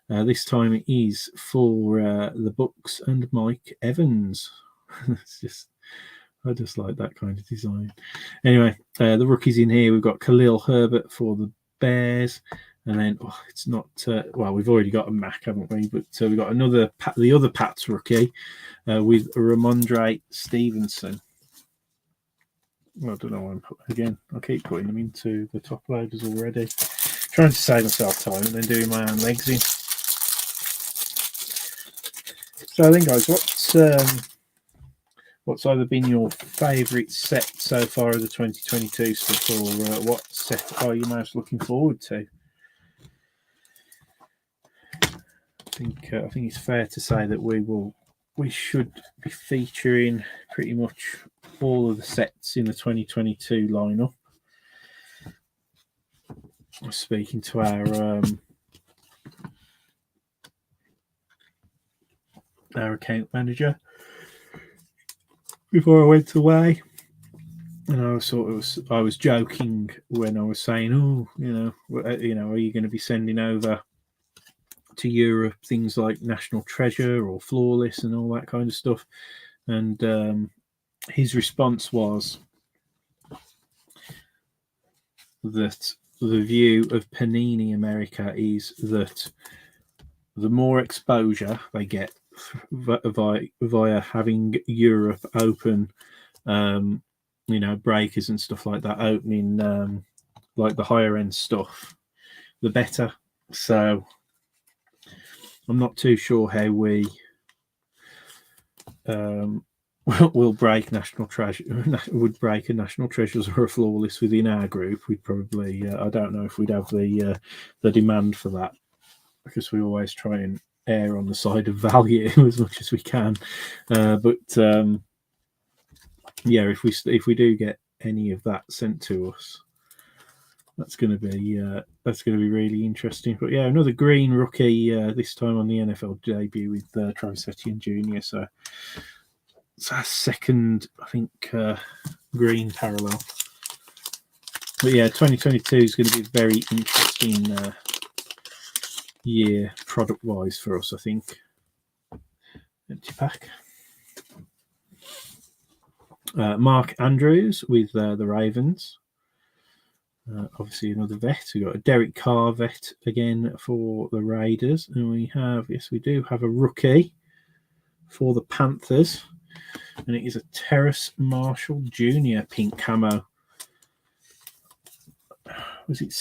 Speaker 1: This time it is for the Bucks and Mike Evans. I just like that kind of design. Anyway, the rookies in here, we've got Khalil Herbert for the Bears. And then, it's not, well, we've already got a Mac, haven't we? But we've got the other Pats rookie with Ramondre Stevenson. Well, I don't know why again, I keep putting them into the top loaders already. Trying to save myself time and then doing my own legs in. So then, guys, what's either been your favourite set so far of the 2022 stuff, or what set are you most looking forward to? I think it's fair to say that we should be featuring pretty much all of the sets in the 2022 lineup. I was speaking to our account manager before I went away, and I was joking when I was saying, are you going to be sending over to Europe things like National Treasure or Flawless and all that kind of stuff? And his response was that the view of Panini America is that the more exposure they get via having Europe open, breakers and stuff like that, opening like the higher end stuff, the better. So I'm not too sure how we will break National Treasure. Would break a National Treasures or a Flawless within our group. We'd probably, I don't know if we'd have the demand for that, because we always try and err on the side of value as much as we can. Yeah, if we do get any of that sent to us, that's going to be really interesting. But yeah, another green rookie this time on the NFL debut with Travis Etienne Jr. So it's our second, I think, green parallel. But yeah, 2022 is going to be a very interesting year product-wise for us, I think. Empty pack. Mark Andrews with the Ravens. Obviously another vet. We've got a Derek Carr vet again for the Raiders. And we do have a rookie for the Panthers. And it is a Terrace Marshall Jr. pink camo. Is it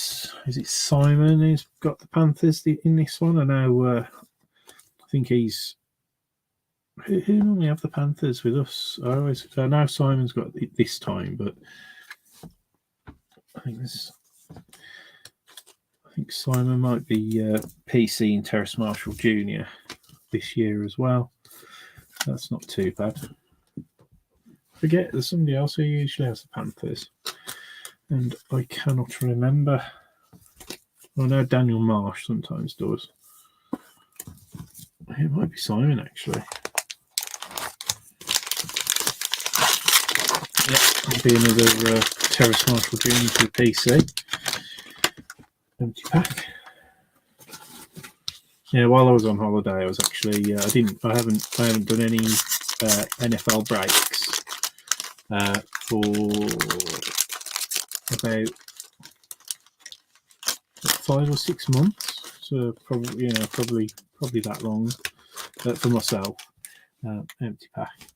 Speaker 1: Simon who's got the Panthers in this one? I know. I think he's. Who normally have the Panthers with us? I know Simon's got it this time, but I I think Simon might be PC in Terrace Marshall Jr. this year as well. That's not too bad. Forget there's somebody else who usually has the Panthers, and I cannot remember. I know Daniel Marsh sometimes does. It might be Simon actually. Yeah, it'll be another Terrace Marshall Jr. for the PC. Empty pack. Yeah, while I was on holiday, I was actually I haven't done any NFL breaks for about 5 or 6 months. So probably probably that long for myself. Empty pack.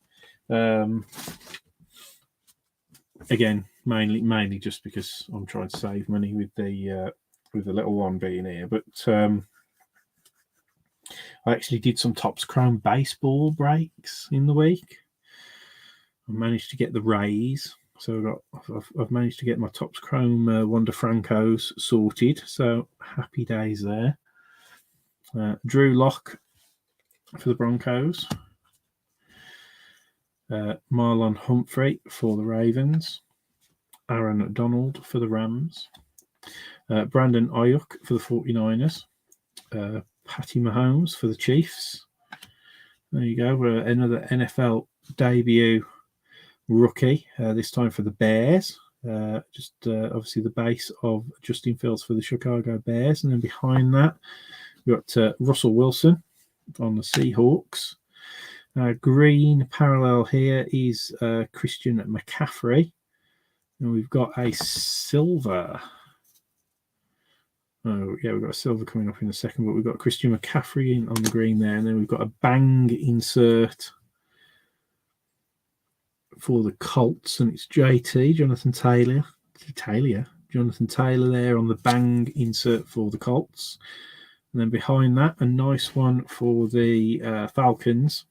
Speaker 1: Again, mainly just because I'm trying to save money with the little one being here, but. I actually did some Topps Chrome baseball breaks in the week. I managed to get the Rays, so I've managed to get my Topps Chrome Wander Francos sorted. So happy days there. Drew Lock for the Broncos. Marlon Humphrey for the Ravens. Aaron Donald for the Rams. Brandon Ayuk for the 49ers. Patty Mahomes for the Chiefs. There you go. Another NFL debut rookie, this time for the Bears. Obviously the base of Justin Fields for the Chicago Bears. And then behind that, we've got Russell Wilson on the Seahawks. Green parallel here is Christian McCaffrey. And we've got a silver. Oh, yeah, we've got a silver coming up in a second, but we've got Christian McCaffrey on the green there, and then we've got a bang insert for the Colts, and it's Jonathan Taylor there on the bang insert for the Colts. And then behind that, a nice one for the Falcons.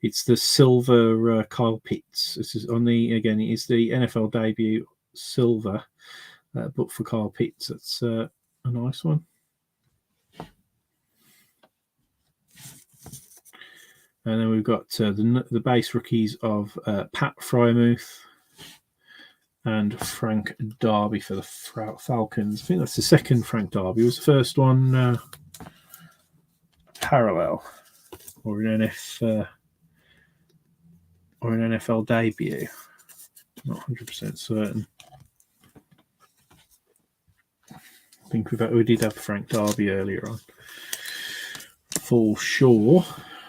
Speaker 1: It's the silver Kyle Pitts. This is it is the NFL debut silver. But for Kyle Pitts, that's a nice one. And then we've got the base rookies of Pat Freiermuth and Frank Darby for the Falcons. I think that's the second Frank Darby. Was the first one parallel or an NFL debut? Not 100% certain. I think we did have Frank Darby earlier on. For sure.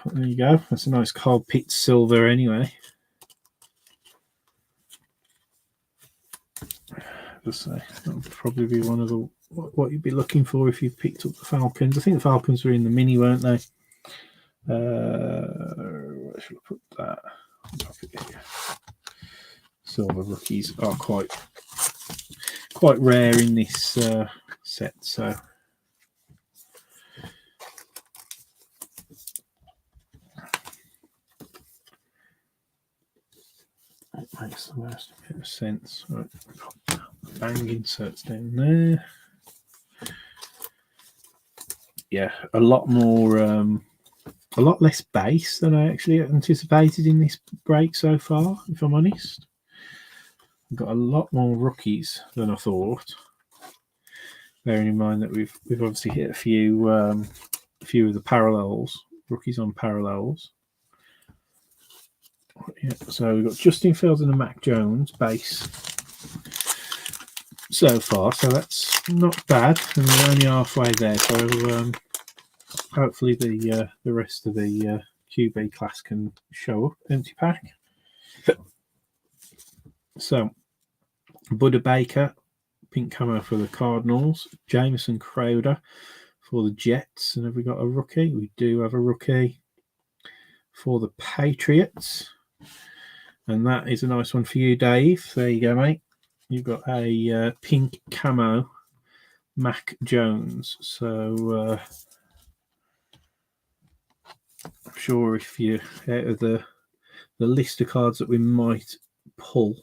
Speaker 1: There you go. That's a nice Kyle Pitts silver anyway. Just say that would probably be one of the what you'd be looking for if you picked up the Falcons. I think the Falcons were in the mini, weren't they? Where should I put that? I'll pop it here. Silver rookies are quite rare in this set, so it makes the most bit of sense. Right, bang inserts down there. Yeah, a lot less base than I actually anticipated in this break so far, if I'm honest. We've got a lot more rookies than I thought. Bearing in mind that we've obviously hit a few of the parallels, rookies on parallels. Yeah, so we've got Justin Fields and a Mac Jones base so far, so that's not bad, and we're only halfway there. So hopefully the rest of the QB class can show up. Empty pack. So Buda Baker, pink camo for the Cardinals. Jamison Crowder for the Jets. And have we got a rookie? We do have a rookie for the Patriots. And that is a nice one for you, Dave. There you go, mate. You've got a pink camo Mac Jones. So I'm sure if you're out of the list of cards that we might pull,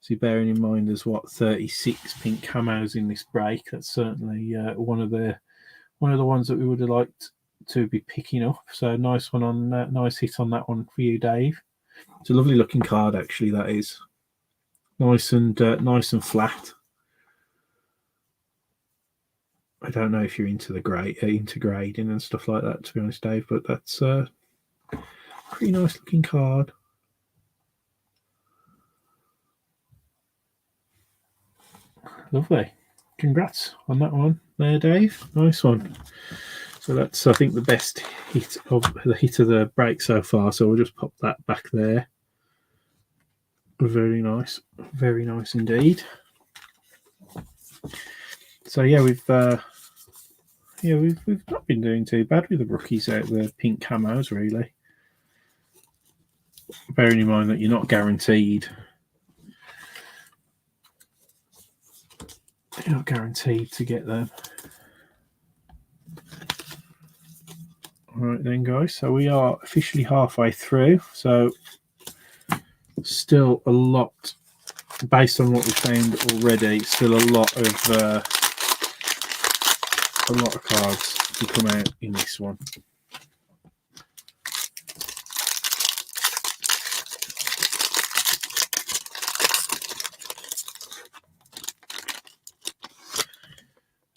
Speaker 1: So bearing in mind there's 36 pink camos in this break. That's certainly one of the ones that we would have liked to be picking up. So nice one on nice hit on that one for you, Dave. It's a lovely looking card, actually. That is nice and flat. I don't know if you're into the grading and stuff like that, to be honest, Dave, but that's a pretty nice looking card. Lovely. Congrats on that one there, Dave. Nice one. So that's, I think, the best hit of the break so far. So we'll just pop that back there. Very nice indeed. So yeah, we've not been doing too bad with the rookies out the pink camos, really. Bearing in mind that you're not guaranteed. You're not guaranteed to get them. All right then, guys. So we are officially halfway through. So still a lot, based on what we found already. Still a lot of cards to come out in this one.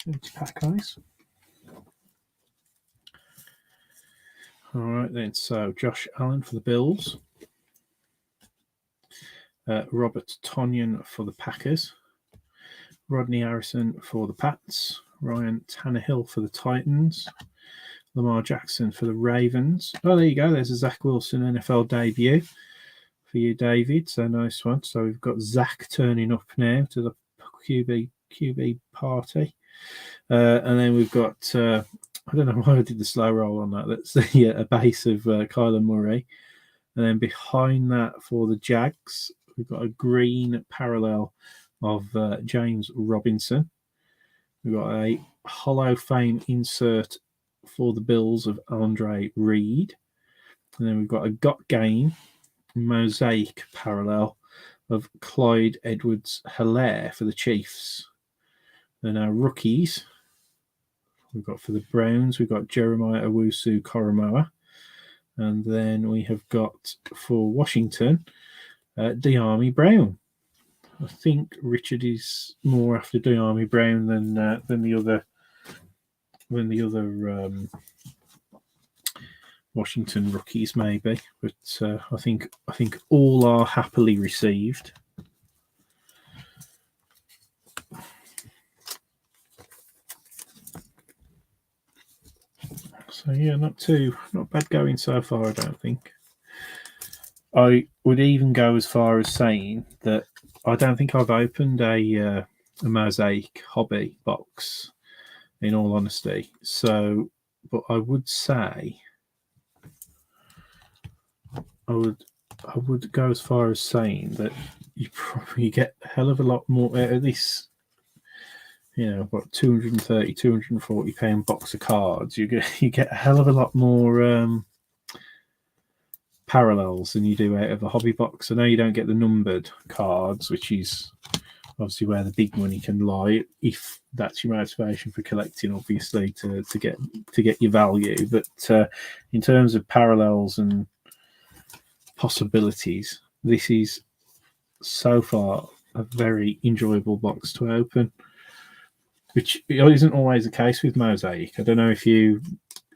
Speaker 1: Multipack, guys. All right then. So Josh Allen for the Bills. Robert Tonyan for the Packers. Rodney Harrison for the Pats. Ryan Tannehill for the Titans. Lamar Jackson for the Ravens. Oh, there you go. There's a Zach Wilson NFL debut for you, David. So nice one. So we've got Zach turning up now to the QB party. And then we've got, I don't know why I did the slow roll on that. That's a base of Kyler Murray. And then behind that for the Jags, we've got a green parallel of James Robinson. We've got a Hall of Fame insert for the Bills of Andre Reed. And then we've got a Got Game Mosaic parallel of Clyde Edwards-Helaire for the Chiefs. Then our rookies, we've got for the Browns, we've got Jeremiah Owusu-Koramoah. And then we have got for Washington, De'Ami Brown. I think Richard is more after De'Ami Brown than the other Washington rookies, maybe. But I think all are happily received. So yeah, not bad going so far, I don't think. I would even go as far as saying that I don't think I've opened a Mosaic hobby box, in all honesty. So, but I would say I would go as far as saying that you probably get a hell of a lot more out of this. You know, what, 230, 240 pound box of cards. You get a hell of a lot more parallels than you do out of a hobby box. I know you don't get the numbered cards, which is obviously where the big money can lie, if that's your motivation for collecting, obviously, to get your value. But in terms of parallels and possibilities, this is so far a very enjoyable box to open, which isn't always the case with Mosaic. I don't know if any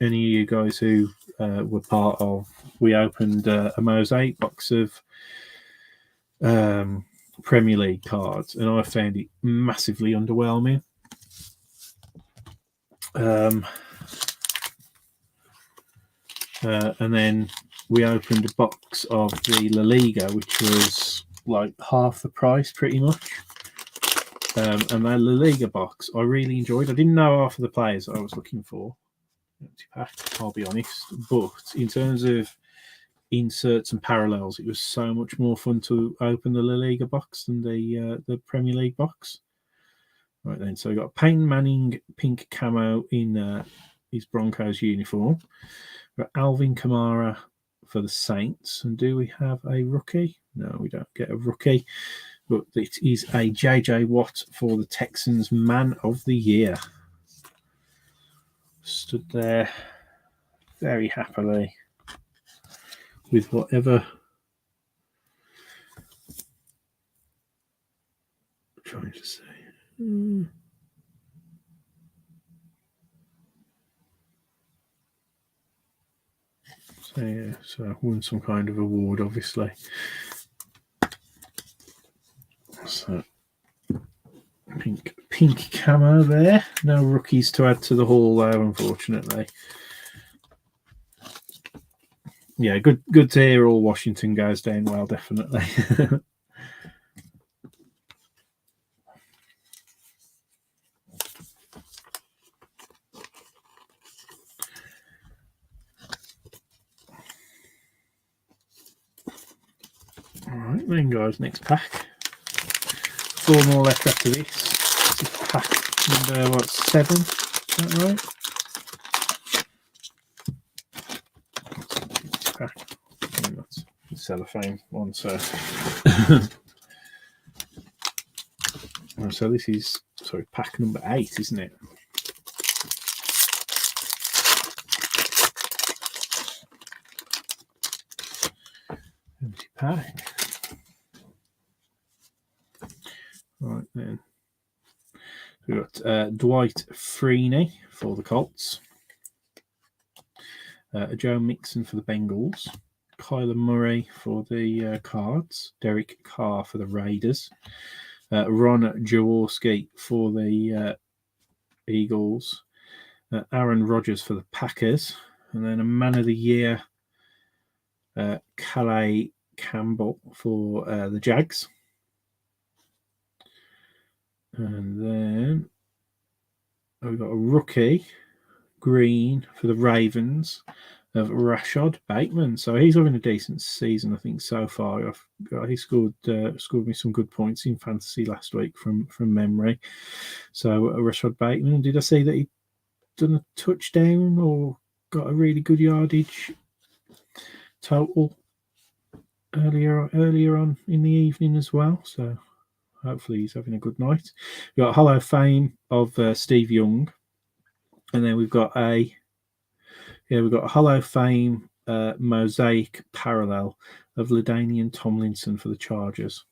Speaker 1: of you guys who were part of, we opened a Mosaic box of Premier League cards, and I found it massively underwhelming. And then we opened a box of the La Liga, which was like half the price, pretty much. And that La Liga box, I really enjoyed. I didn't know half of the players I was looking for, I'll be honest. But in terms of inserts and parallels, it was so much more fun to open the La Liga box than the Premier League box. Right then, so we got Peyton Manning pink camo in his Broncos uniform. We've got Alvin Kamara for the Saints. And do we have a rookie? No, we don't get a rookie. but it is a JJ Watt for the Texans Man of the Year. Stood there very happily with whatever. I'm trying to say. So yeah, so I won some kind of award, obviously. So pink camo there. No rookies to add to the haul though, unfortunately. Yeah, good to hear all Washington goes down well, definitely. All right, then, guys, next pack. 4 more left after this. This is pack number, 7? Is that right? Pack. That's the cellophane one, so. So this is, sorry, pack number 8, isn't it? Empty pack. Right then. We've got Dwight Freeney for the Colts. Joe Mixon for the Bengals. Kyler Murray for the Cards. Derek Carr for the Raiders. Ron Jaworski for the Eagles. Aaron Rodgers for the Packers. And then a Man of the Year, Calais Campbell for the Jags. And then we've got a rookie, green for the Ravens, of Rashad Bateman. So he's having a decent season, I think, so far. He scored me some good points in fantasy last week from memory. So Rashad Bateman, did I say that he'd done a touchdown or got a really good yardage total earlier on in the evening as well? So hopefully he's having a good night. We've got a Hall of Fame of Steve Young. And then we've got a Hall of Fame Mosaic parallel of LaDainian Tomlinson for the Chargers.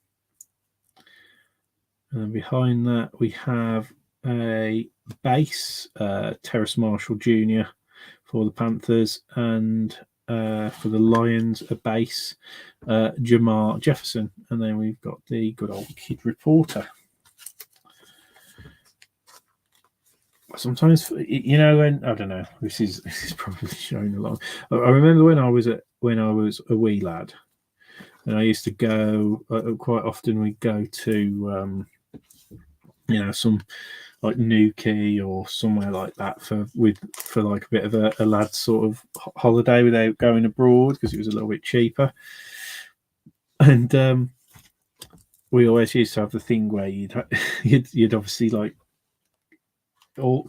Speaker 1: And then behind that we have a base, Terrace Marshall Jr. for the Panthers, and for the Lions, a base, Jamar Jefferson. And then we've got the good old Kid Reporter. Sometimes, when I don't know, this is probably showing a lot. I remember when I was a wee lad, and I used to go quite often. We'd go to some like Newquay or somewhere like that for like a bit of a lad sort of holiday without going abroad, because it was a little bit cheaper. And we always used to have the thing where you'd obviously like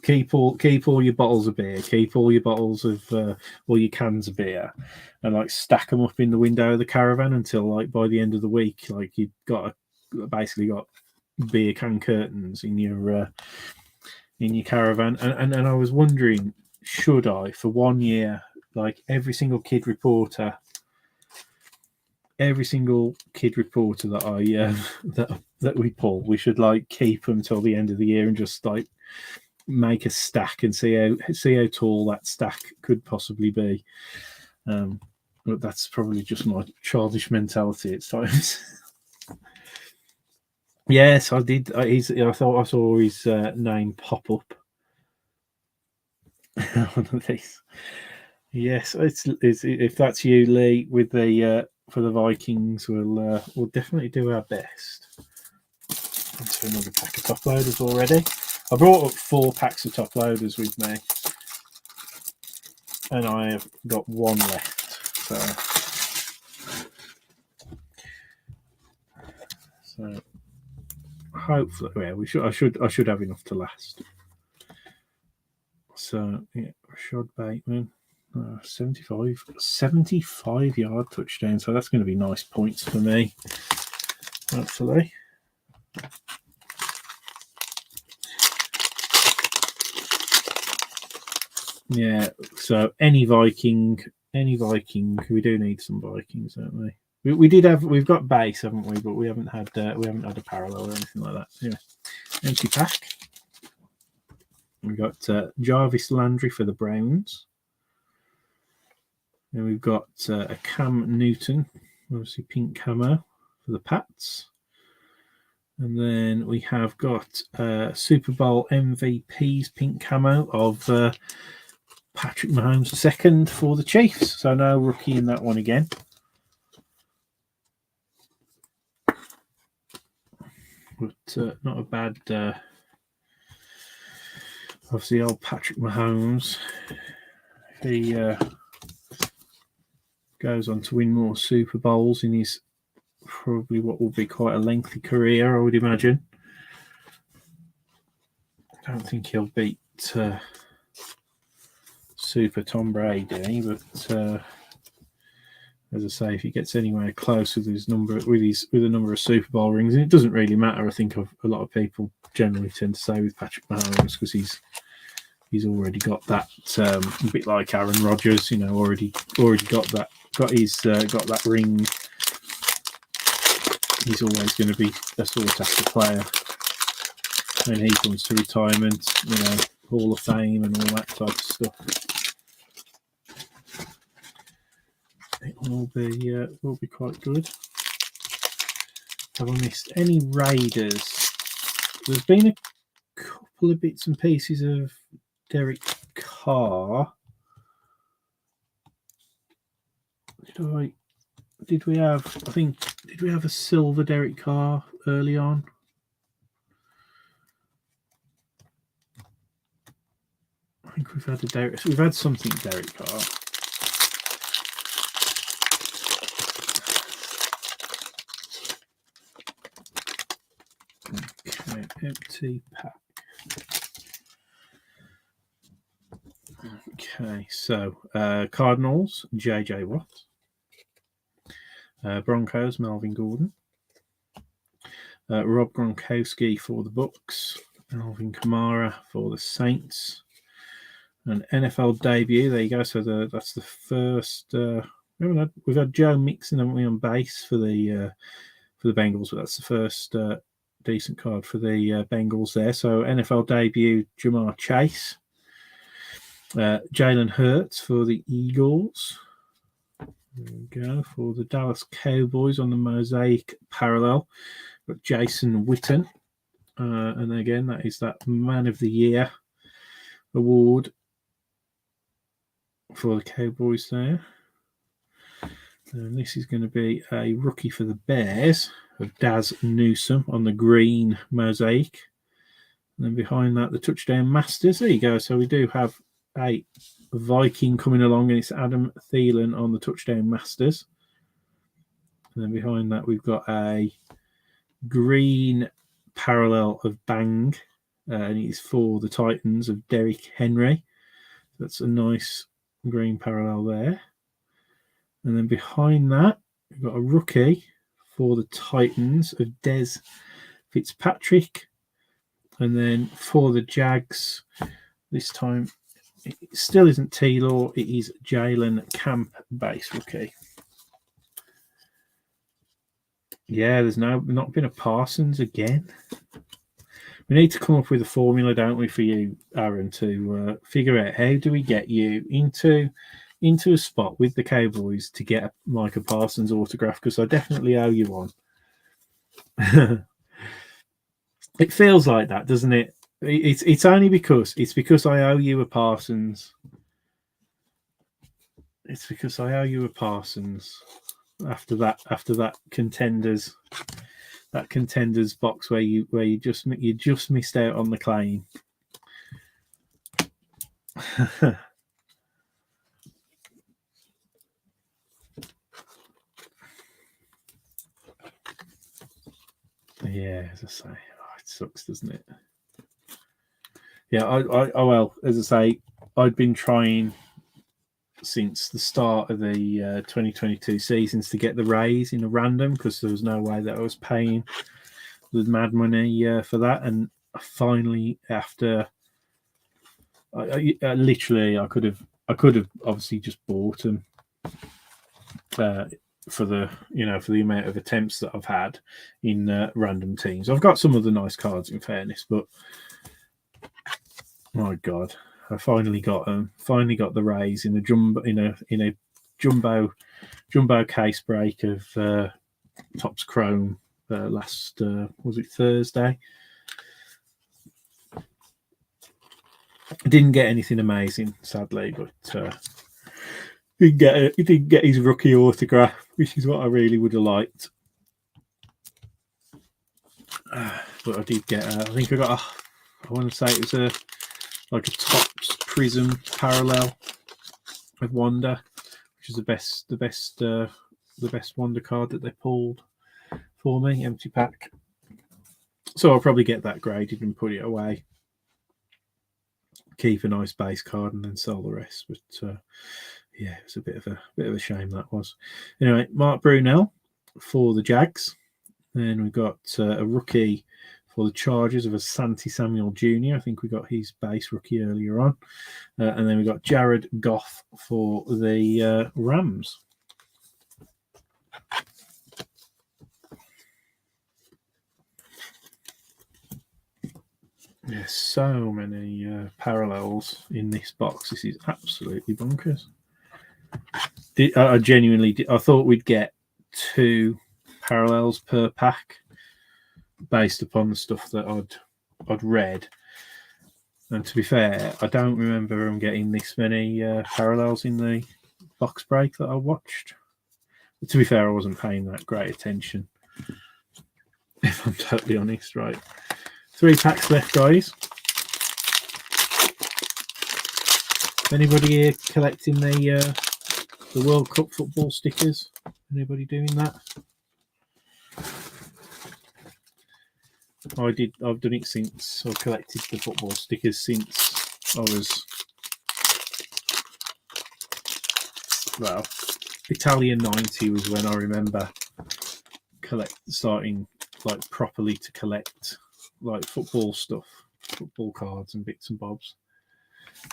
Speaker 1: keep all your bottles of beer, keep all your bottles of all your cans of beer, and like stack them up in the window of the caravan until like by the end of the week, like you've basically got beer can curtains in your caravan. And I was wondering, should I, for 1 year, like every single kid reporter that I that we pull, we should like keep them till the end of the year and just like make a stack and see how tall that stack could possibly be. But that's probably just my childish mentality at times. Yes, I did. I thought I saw his name pop up. One of these. Yes, it's if that's you, Lee, with the for the Vikings, we'll definitely do our best. Into another pack of top loaders already. I brought up 4 packs of top loaders with me, and I have got 1 left. So hopefully, yeah, I should have enough to last. So yeah, Rashad Bateman, 75 yard touchdown. So that's going to be nice points for me, hopefully. Yeah, so any Viking, we do need some Vikings, don't we? We've got base, haven't we? But we haven't had a parallel or anything like that. Yeah, empty pack. We've got Jarvis Landry for the Browns. And we've got a Cam Newton, obviously pink camo for the Pats. And then we have got Super Bowl MVP's pink camo of Patrick Mahomes second for the Chiefs. So no rookie in that one again. But not a bad... obviously, old Patrick Mahomes. He goes on to win more Super Bowls in his probably what will be quite a lengthy career, I would imagine. I don't think he'll beat Super Tom Brady, but as I say, if he gets anywhere close with his number with a number of Super Bowl rings, and it doesn't really matter. I think a lot of people generally tend to say with Patrick Mahomes because he's already got that a bit like Aaron Rodgers, already got that ring. He's always going to be a sought after player when he comes to retirement, Hall of Fame and all that type of stuff. It will be quite good. Have I missed any Raiders? There's been a couple of bits and pieces of Derek Carr. Did we have a silver Derek Carr early on? I think we've had something Derek Carr. Okay, empty pack. Okay, so Cardinals, JJ Watt. Broncos, Melvin Gordon. Rob Gronkowski for the Bucks. Alvin Kamara for the Saints. An NFL debut. There you go. So that's the first. We've had Joe Mixon, haven't we, on base for the Bengals, but that's the first decent card for the Bengals there. So NFL debut, Jamar Chase. Jalen Hurts for the Eagles. There we go. For the Dallas Cowboys on the Mosaic parallel, got Jason Witten. And again, that is that Man of the Year award for the Cowboys there. And this is going to be a rookie for the Bears of Daz Newsome on the green Mosaic. And then behind that, the Touchdown Masters. There you go. So we do have a Viking coming along, and it's Adam Thielen on the Touchdown Masters. And then behind that, we've got a green parallel of Bang, and it's for the Titans of Derrick Henry. That's a nice green parallel there. And then behind that, we've got a rookie for the Titans of Des Fitzpatrick. And then for the Jags, this time it still isn't T-Law, it is Jalen Camp base rookie. Yeah, there's not been a Parsons again. We need to come up with a formula, don't we, for you, Aaron, to figure out how do we get you into a spot with the Cowboys to get Micah Parsons autograph, because I definitely owe you one. It feels like that, doesn't it? It's only because I owe you a Parsons. It's because I owe you a Parsons after that contenders box where you just missed out on the claim. Yeah, as I say, it sucks, doesn't it? Yeah, well, as I say, I'd been trying since the start of the 2022 seasons to get the raise in a random, because there was no way that I was paying mad money for that, and finally, after literally, I could have obviously just bought them for the amount of attempts that I've had in random teams. I've got some other nice cards, in fairness, but my God, I finally got them. Finally got the raise in a jumbo case break of Topps Chrome last was it Thursday. I didn't get anything amazing, sadly, but he didn't get his rookie autograph, which is what I really would have liked. But I did get. I think I got. I want to say it was a Topps Prism parallel of Wonder, which is the best Wonder card that they pulled for me, empty pack. So I'll probably get that graded and put it away. Keep a nice base card and then sell the rest. But yeah, it's a bit of a shame that was. Anyway, Mark Brunell for the Jags. Then we've got a rookie for the Chargers of Asante Samuel Jr. I think we got his base rookie earlier on. And then we got Jared Goff for the Rams. There's so many parallels in this box. This is absolutely bonkers. I genuinely did. I thought we'd get 2 parallels per pack based upon the stuff that I'd read. And to be fair, I don't remember them getting this many parallels in the box break that I watched. But to be fair, I wasn't paying that great attention, if I'm totally honest. Right, 3 packs left, guys. Anybody here collecting the World Cup football stickers? Anybody doing that? I've done it since I've collected the football stickers since I was, well, Italian 90 was when I remember starting like properly to collect like football stuff, football cards and bits and bobs.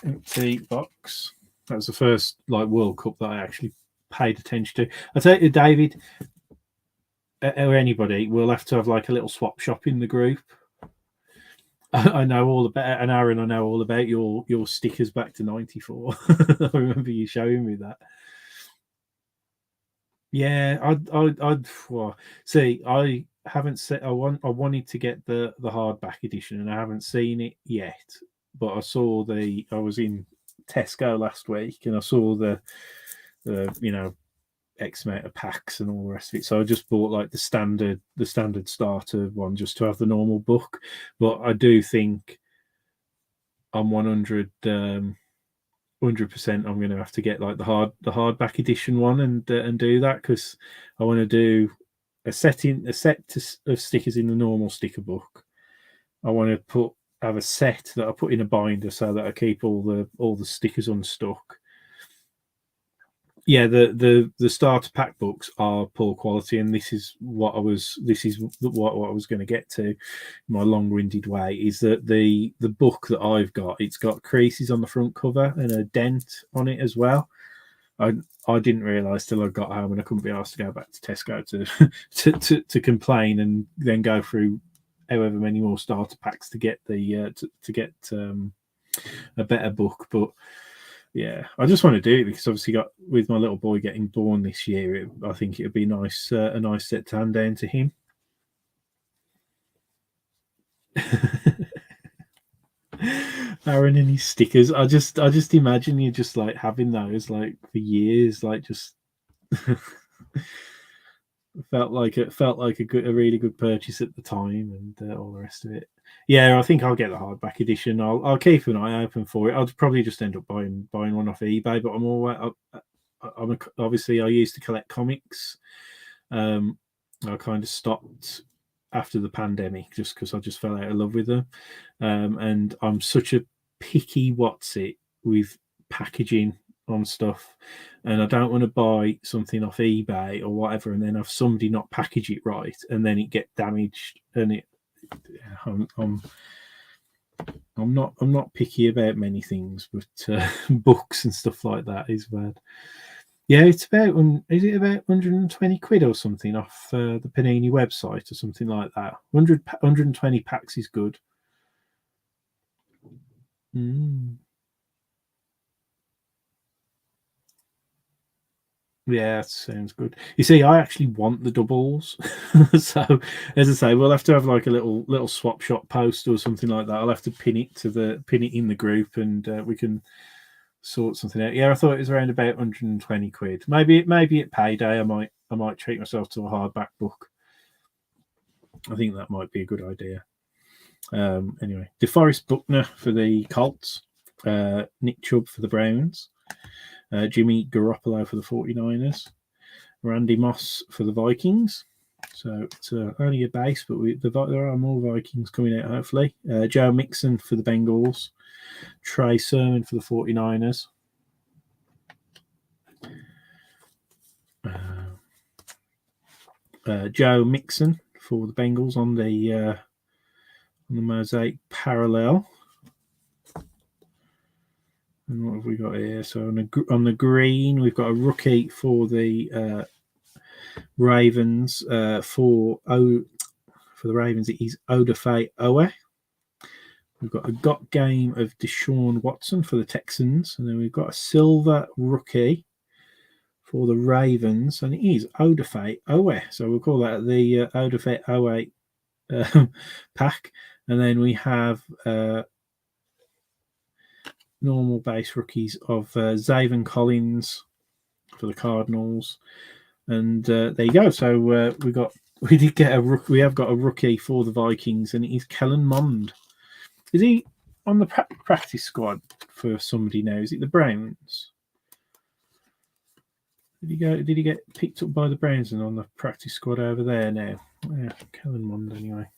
Speaker 1: Empty box. That was the first like World Cup that I actually paid attention to. I tell you, David, or anybody, we'll have to have like a little swap shop in the group. I know all about, and Aaron, I know all about your stickers back to 94. I remember you showing me that. Yeah, I'd see. I haven't seen. I wanted to get the hardback edition, and I haven't seen it yet. But I was in Tesco last week, and I saw the X amount of packs and all the rest of it. So I just bought like the standard starter one just to have the normal book. But I do think I'm 100% I'm going to have to get like the hardback edition one and do that, because I want to do a set of stickers in the normal sticker book. I want to have a set that I put in a binder so that I keep all the stickers unstuck. Yeah, the starter pack books are poor quality, and this is what I was going to get to. My long-winded way is that the book that I've got, it's got creases on the front cover and a dent on it as well. I didn't realise till I got home, and I couldn't be asked to go back to Tesco to complain and then go through however many more starter packs to get to get a better book. But yeah, I just want to do it because obviously with my little boy getting born this year, I think it would be a nice set to hand down to him. Aaron and his stickers. I just imagine you just like having those like for years, like just felt like a really good purchase at the time, and all the rest of it. Yeah, I think I'll get the hardback edition. I'll keep an eye open for it. I'll probably just end up buying one off eBay. But obviously I used to collect comics. I kind of stopped after the pandemic just because I just fell out of love with them. And I'm such a picky with packaging on stuff, and I don't want to buy something off eBay or whatever, and then have somebody not package it right, and then it get damaged. And I'm not picky about many things, but books and stuff like that is bad. Yeah, it's about is it about 120 quid or something off the Panini website or something like that. 120 packs is good. Yeah, that sounds good. You see, I actually want the doubles, so as I say, we'll have to have like a little swap shop post or something like that. I'll have to pin it in the group, and we can sort something out. Yeah, I thought it was around about 120 quid. Maybe at payday, I might treat myself to a hardback book. I think that might be a good idea. Anyway, DeForest Buckner for the Colts, Nick Chubb for the Browns, Jimmy Garoppolo for the 49ers, Randy Moss for the Vikings. So it's only a base, but there are more Vikings coming out, hopefully. Joe Mixon for the Bengals, Trey Sermon for the 49ers. Joe Mixon for the Bengals on the Mosaic Parallel. And what have we got here? So on the green, we've got a rookie for the Ravens. For the Ravens, it is Odafe Owe. We've got a game of Deshaun Watson for the Texans, and then we've got a silver rookie for the Ravens, and it is Odafe Owe. So we'll call that the Odafe Owe pack. And then we have normal base rookies of Zaven Collins for the Cardinals, and there you go. So we have got a rookie for the Vikings, and it is Kellen Mond. Is he on the practice squad for somebody now? Is it the Browns? Did he get picked up by the Browns and on the practice squad over there now? Yeah, Kellen Mond anyway.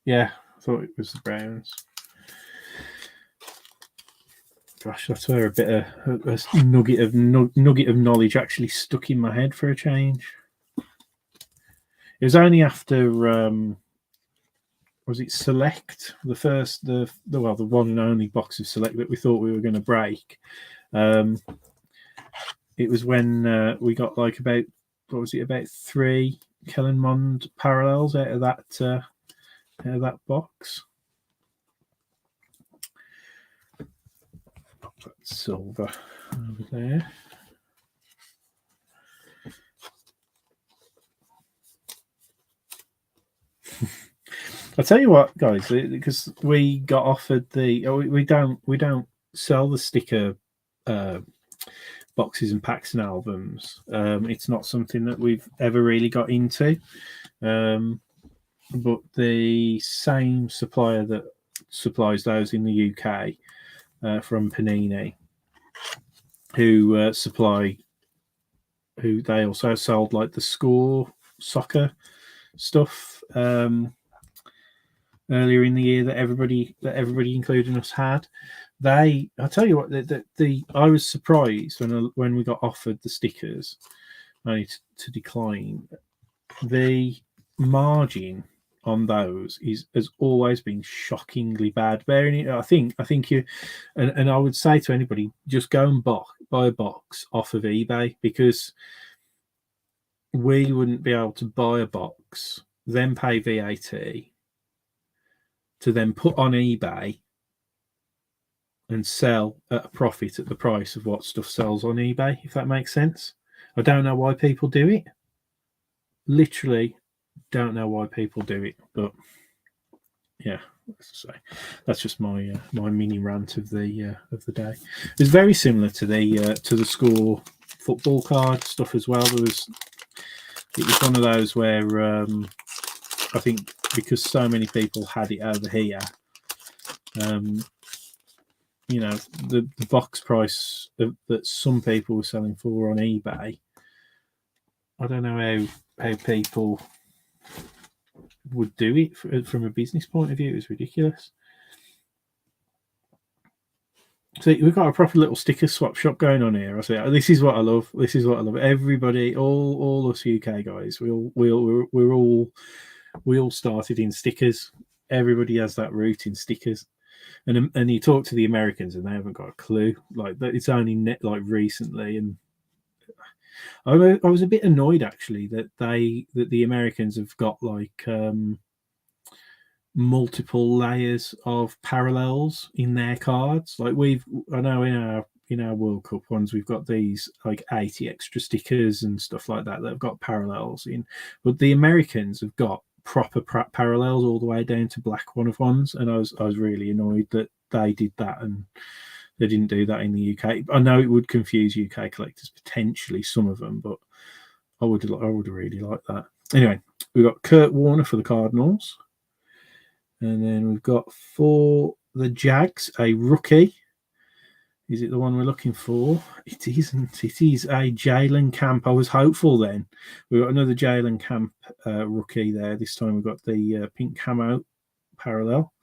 Speaker 1: Yeah, I thought it was the Browns. Gosh, that's where a bit of a nugget of knowledge actually stuck in my head for a change. It was only after was it Select, the one and only box of Select that we thought we were going to break. It was when we got like about 3 Kellen Mond parallels out of that box. Pop that silver over there. I'll tell you what, guys, because we got offered we don't sell the sticker boxes and packs and albums. It's not something that we've ever really got into. But the same supplier that supplies those in the UK from Panini, who they also sold like the Score soccer stuff earlier in the year that everybody including us had. I'll tell you what, I was surprised when we got offered the stickers, only to decline. The margin on those has always been shockingly bad. I think you, and I would say to anybody, just go and buy a box off of eBay, because we wouldn't be able to buy a box, then pay VAT, to then put on eBay and sell at a profit at the price of what stuff sells on eBay, if that makes sense. I don't know why people do it. Literally don't know why people do it, but yeah, that's just my mini rant of the day. It's very similar to the Score football card stuff as well. It was one of those where I think because so many people had it over here, the box price that some people were selling for on eBay, I don't know how people would do it from a business point of view. It was ridiculous. So we've got a proper little sticker swap shop going on here. I say, this is what I love. This is what I love. Everybody, all us UK guys, we all started in stickers. Everybody has that route in stickers, and you talk to the Americans, and they haven't got a clue. Like that, it's only like recently, and I was a bit annoyed actually that the Americans have got like multiple layers of parallels in their cards. Like I know in our World Cup ones we've got these like 80 extra stickers and stuff like that have got parallels in, but the Americans have got proper parallels all the way down to black one of ones, and I was really annoyed that they did that and they didn't do that in the UK. I know it would confuse UK collectors potentially, some of them, but I would really like that. Anyway, we've got Kurt Warner for the Cardinals. And then we've got for the Jags, a rookie. Is it the one we're looking for? It isn't. It is a Jalen Camp. I was hopeful then. We've got another Jalen Camp rookie there. This time we've got the pink camo parallel.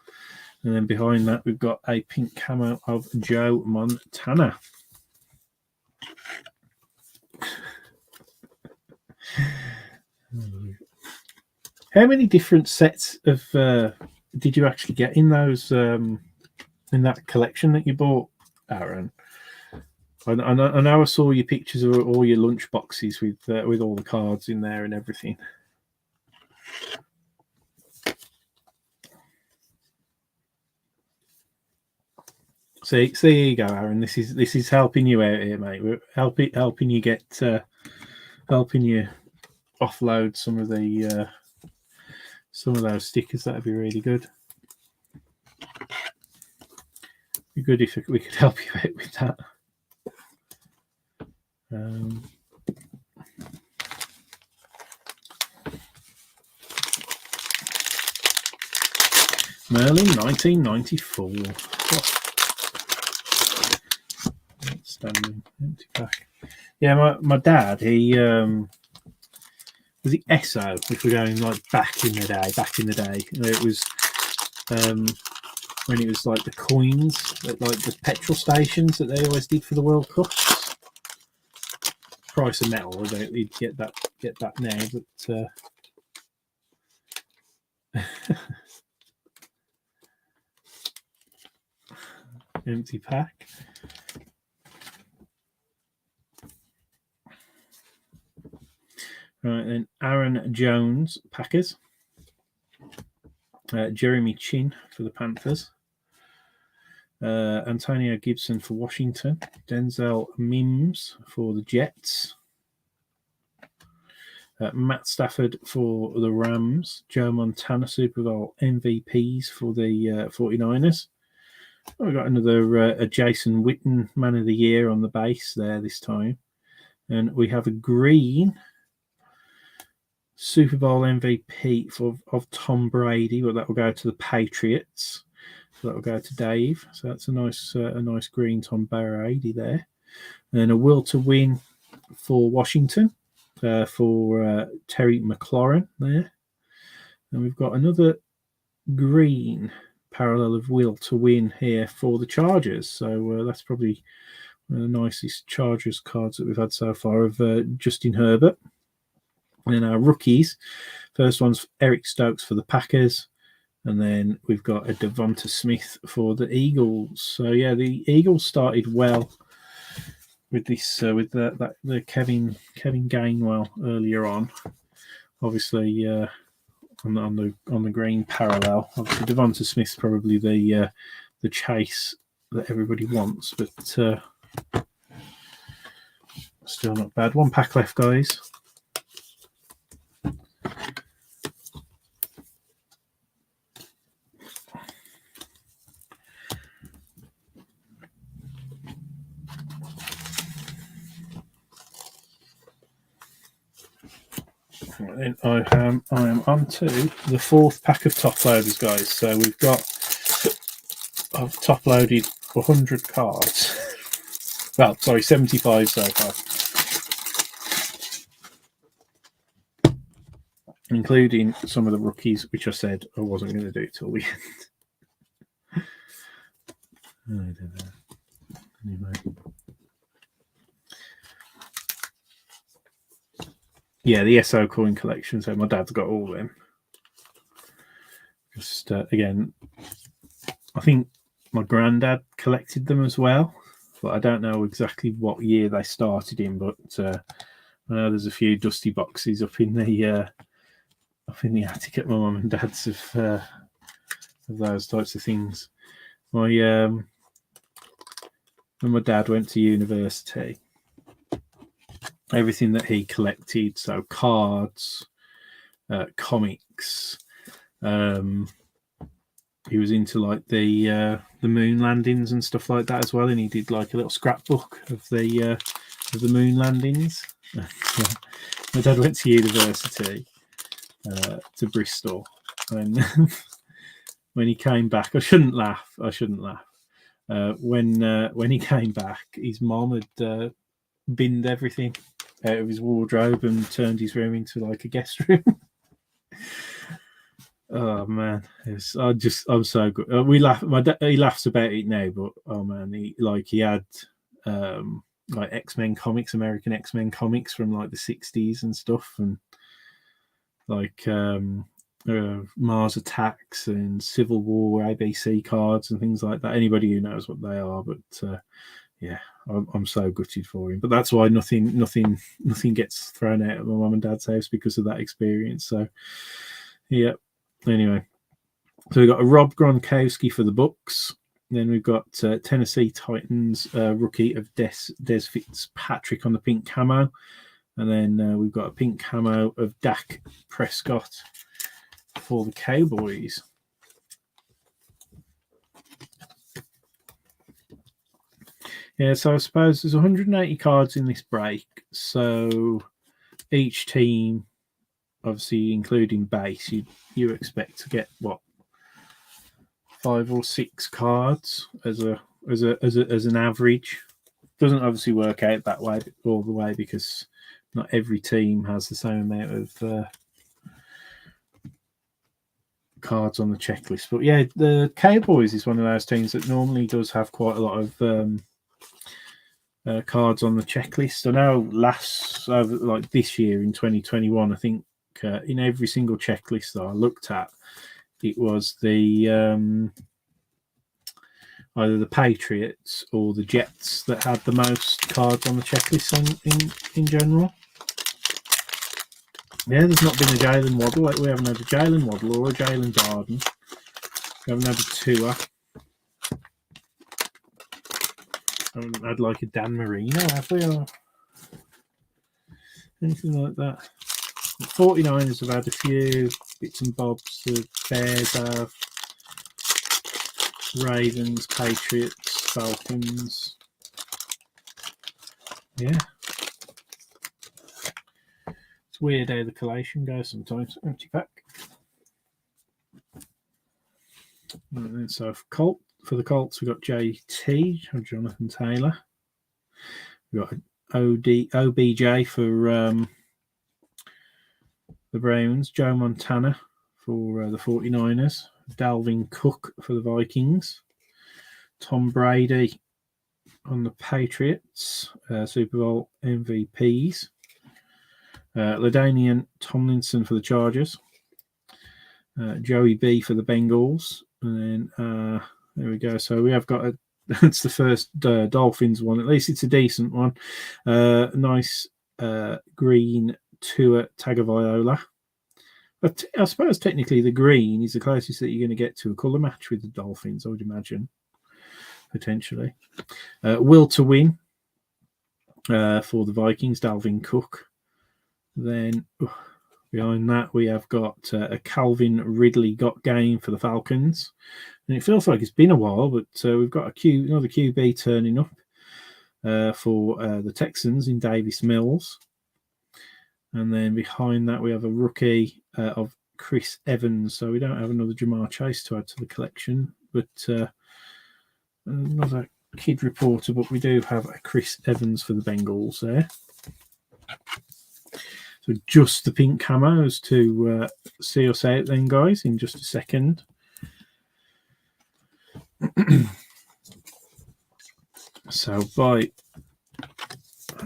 Speaker 1: And then behind that, we've got a pink camo of Joe Montana. How many different sets of did you actually get in those in that collection that you bought, Aaron? I know I saw your pictures of all your lunch boxes with all the cards in there and everything. See, here you go, Aaron. This is helping you out here, mate. We're helping you get helping you offload some of those stickers. That'd be really good. Be good if we could help you out with that. Merlin, 1994. Outstanding empty pack. Yeah, my dad, he was it Esso, if we're going like back in the day. It was when it was like the coins at like the petrol stations that they always did for the World Cup. Price of metal, I don't you'd get that now, but empty pack. Right then, Aaron Jones, Packers. Jeremy Chin for the Panthers. Antonio Gibson for Washington. Denzel Mims for the Jets. Matt Stafford for the Rams. Joe Montana Super Bowl MVPs for the 49ers. Oh, we've got another Jason Witten Man of the Year on the base there this time. And we have a green Super Bowl MVP of Tom Brady, but that will go to the Patriots. So that will go to Dave. So that's a nice green Tom Brady there. And a will to win for Washington for Terry McLaurin there. And we've got another green parallel of will to win here for the Chargers. So that's probably one of the nicest Chargers cards that we've had so far of Justin Herbert. And then our rookies, first one's Eric Stokes for the Packers, and then we've got a Devonta Smith for the Eagles. So yeah, the Eagles started well with this with the Kevin Gainwell earlier on. Obviously, on the green parallel, obviously Devonta Smith's probably the chase that everybody wants, but still not bad. One pack left, guys. Then I am on to the fourth pack of top loaders, guys. So we've got, I've top loaded 100 cards. Well, sorry, 75 so far, including some of the rookies, which I said I wasn't going to do till the end. I don't know. Anyway. Yeah, the SO coin collection. So my dad's got all of them. Just again, I think my granddad collected them as well, but I don't know exactly what year they started in. But I know there's a few dusty boxes up in the attic at my mum and dad's of those types of things. When my dad went to university, everything that he collected, so cards, comics, he was into like the moon landings and stuff like that as well, and he did like a little scrapbook of the moon landings. My dad went to university to Bristol, and when he came back, I shouldn't laugh. When he came back, his mom had binned everything out of his wardrobe and turned his room into like a guest room. Oh man, I'm so good. We laugh. He laughs about it now, but oh man, he had like X-Men comics, American X-Men comics from like the 60s and stuff, and like Mars Attacks and Civil War ABC cards and things like that. Anybody who knows what they are, but yeah, I'm so gutted for him. But that's why nothing gets thrown out at my mum and dad's house because of that experience. So yeah. Anyway, so we've got a Rob Gronkowski for the Bucks. Then we've got Tennessee Titans rookie of Des Fitzpatrick on the pink camo. And then we've got a pink camo of Dak Prescott for the Cowboys. Yeah, so I suppose there's 180 cards in this break. So each team, obviously including base, you expect to get what, 5 or 6 cards as an average. Doesn't obviously work out that way all the way because not every team has the same amount of cards on the checklist. But yeah, the Cowboys is one of those teams that normally does have quite a lot of cards on the checklist. I know like this year in 2021, I think in every single checklist that I looked at, it was the either the Patriots or the Jets that had the most cards on the checklist in general. Yeah, there's not been a Jalen Waddle. Like we haven't had a Jalen Waddle or a Jalen Garden. We haven't had a Tua. Haven't had like a Dan Marino, have we? Or anything like that. The 49ers have had a few bits and bobs. The Bears have. Ravens, Patriots, Falcons. Yeah. It's weird how the collation goes sometimes. Empty pack. And then so for the Colts, we've got JT, or Jonathan Taylor. We've got OBJ for the Browns, Joe Montana for the 49ers, Dalvin Cook for the Vikings, Tom Brady on the Patriots, Super Bowl MVPs, LaDainian Tomlinson for the Chargers, Joey B for the Bengals, and then there we go. So we have got it's the first Dolphins one. At least it's a decent one. Nice green Tua Tagovailoa. But I suppose technically the green is the closest that you're going to get to a colour match with the Dolphins, I would imagine, potentially. Will to win for the Vikings, Dalvin Cook. Then behind that we have got a Calvin Ridley got game for the Falcons. And it feels like it's been a while, but we've got another QB turning up for the Texans in Davis Mills. And then behind that, we have a rookie of Chris Evans. So we don't have another Jamar Chase to add to the collection, but another kid reporter. But we do have a Chris Evans for the Bengals there. So just the pink camos to see us out then, guys, in just a second. So by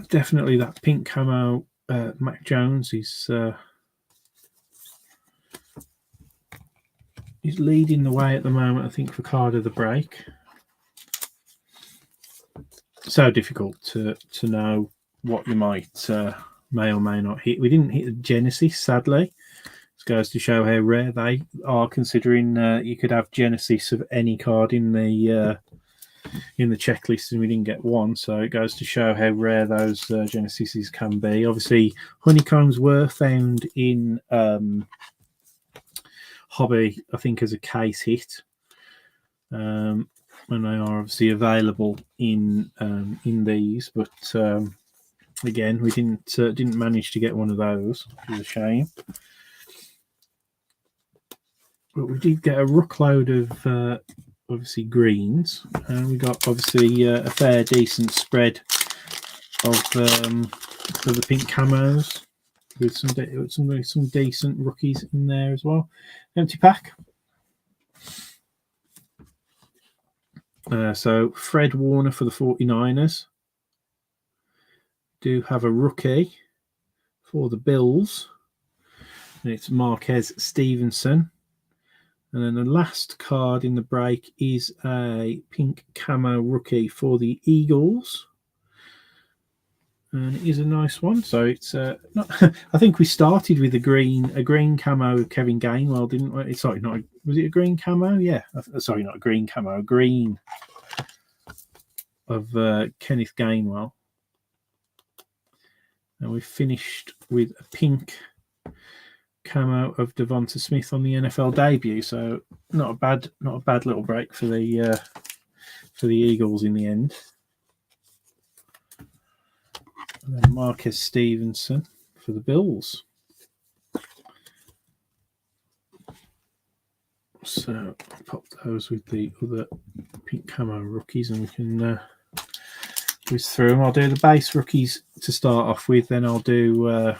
Speaker 1: definitely that pink camo Mac Jones is leading the way at the moment, I think, for card of the break. So difficult to know what you might may or may not hit. We didn't hit the Genesis, sadly. This goes to show how rare they are, considering you could have Genesis of any card in the checklist, and we didn't get one. So it goes to show how rare those Genesises can be. Obviously, honeycombs were found in Hobby, I think, as a case hit. And they are obviously available in these, but again, we didn't manage to get one of those, which is a shame. But we did get a ruckload of obviously greens, and we got obviously a fair decent spread of the pink camos with some decent rookies in there as well. Empty pack. So Fred Warner for the 49ers. Do have a rookie for the Bills, and it's Marquez Stevenson. And then the last card in the break is a pink camo rookie for the Eagles. And it is a nice one. So it's not, I think we started with a green camo of Kevin Gainwell, didn't we? Sorry, not was it a green camo? Yeah. Sorry, not a green camo, a green of Kenneth Gainwell. And we finished with a pink camo of Devonta Smith on the NFL debut. So not a bad little break for the Eagles in the end. And then Marcus Stevenson for the Bills. So I'll pop those with the other pink camo rookies, and we can whiz through them. I'll do the base rookies to start off with, then I'll do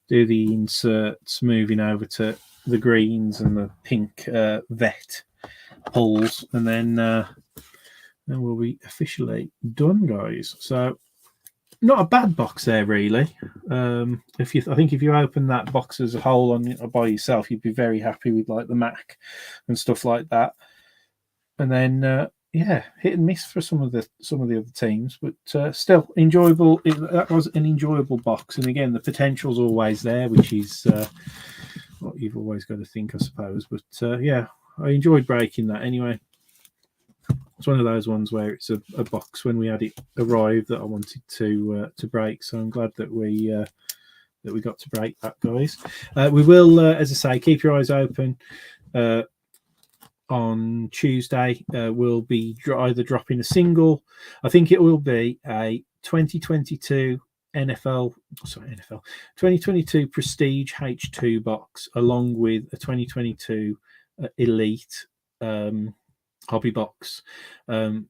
Speaker 1: the inserts, moving over to the greens and the pink vet pulls, and then we'll be officially done, guys. So not a bad box there, really. I think if you open that box as a whole by yourself, you'd be very happy with like the Mac and stuff like that. And then hit and miss for some of the other teams, but still enjoyable. That was an enjoyable box, and again, the potential's always there, which is what you've always got to think, I suppose. But I enjoyed breaking that anyway. It's one of those ones where it's a box when we had it arrive that I wanted to break. So I'm glad that we got to break that, guys. We will, as I say, keep your eyes open. On Tuesday, we'll be either dropping a single. I think it will be a 2022 2022 Prestige H2 box, along with a 2022 Elite hobby box.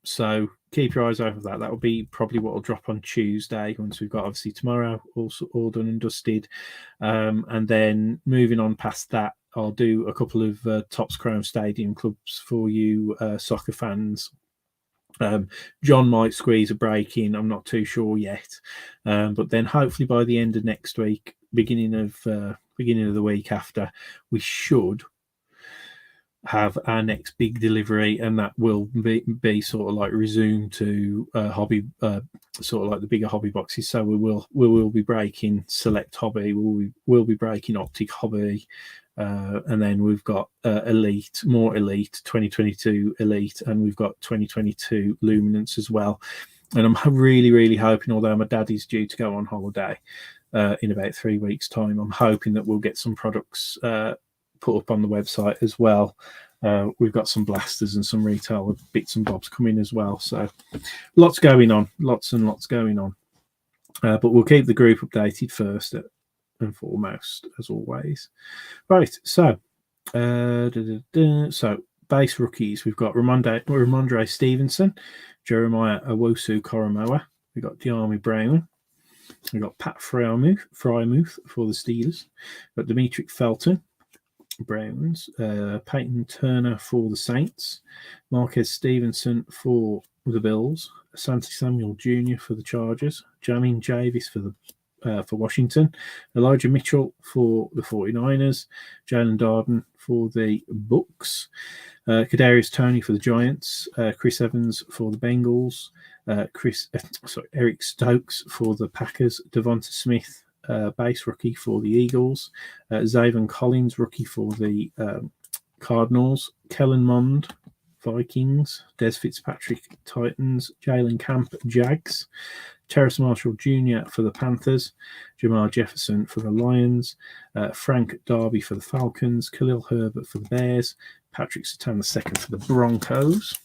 Speaker 1: So keep your eyes open for that. That will be probably what will drop on Tuesday, once we've got obviously tomorrow also all done and dusted. And then moving on past that, I'll do a couple of Topps Chrome Stadium clubs for you soccer fans. John might squeeze a break in, I'm not too sure yet. But then hopefully by the end of next week, beginning of the week after, we should have our next big delivery, and that will be sort of like resume to hobby, sort of like the bigger hobby boxes. So we will be breaking Select Hobby, we'll be breaking Optic Hobby, and then we've got more elite 2022 Elite, and we've got 2022 Luminance as well. And I'm really hoping, although my dad is due to go on holiday in about 3 weeks' time, I'm hoping that we'll get some products put up on the website as well. We've got some blasters and some retail bits and bobs coming as well. So lots going on, lots and lots going on. But we'll keep the group updated first and foremost, as always. Right, so base rookies, we've got Ramondre Stevenson, Jeremiah Owusu-Koramoah, we've got Diami Brown, we've got Pat Frymouth for the Steelers, we've got Dimitri Felton, Browns. Peyton Turner for the Saints. Marquez Stevenson for the Bills. Asante Samuel Jr. for the Chargers. Jamin Davis for Washington. Elijah Mitchell for the 49ers. Jalen Darden for the Bucks. Kadarius Toney for the Giants. Chris Evans for the Bengals. Eric Stokes for the Packers. Devonta Smith, base rookie for the Eagles. Zaven Collins, rookie for the Cardinals. Kellen Mond, Vikings. Des Fitzpatrick, Titans. Jalen Camp, Jags. Terrace Marshall Jr. for the Panthers. Jamal Jefferson for the Lions. Frank Darby for the Falcons. Khalil Herbert for the Bears. Patrick Surtain II for the Broncos.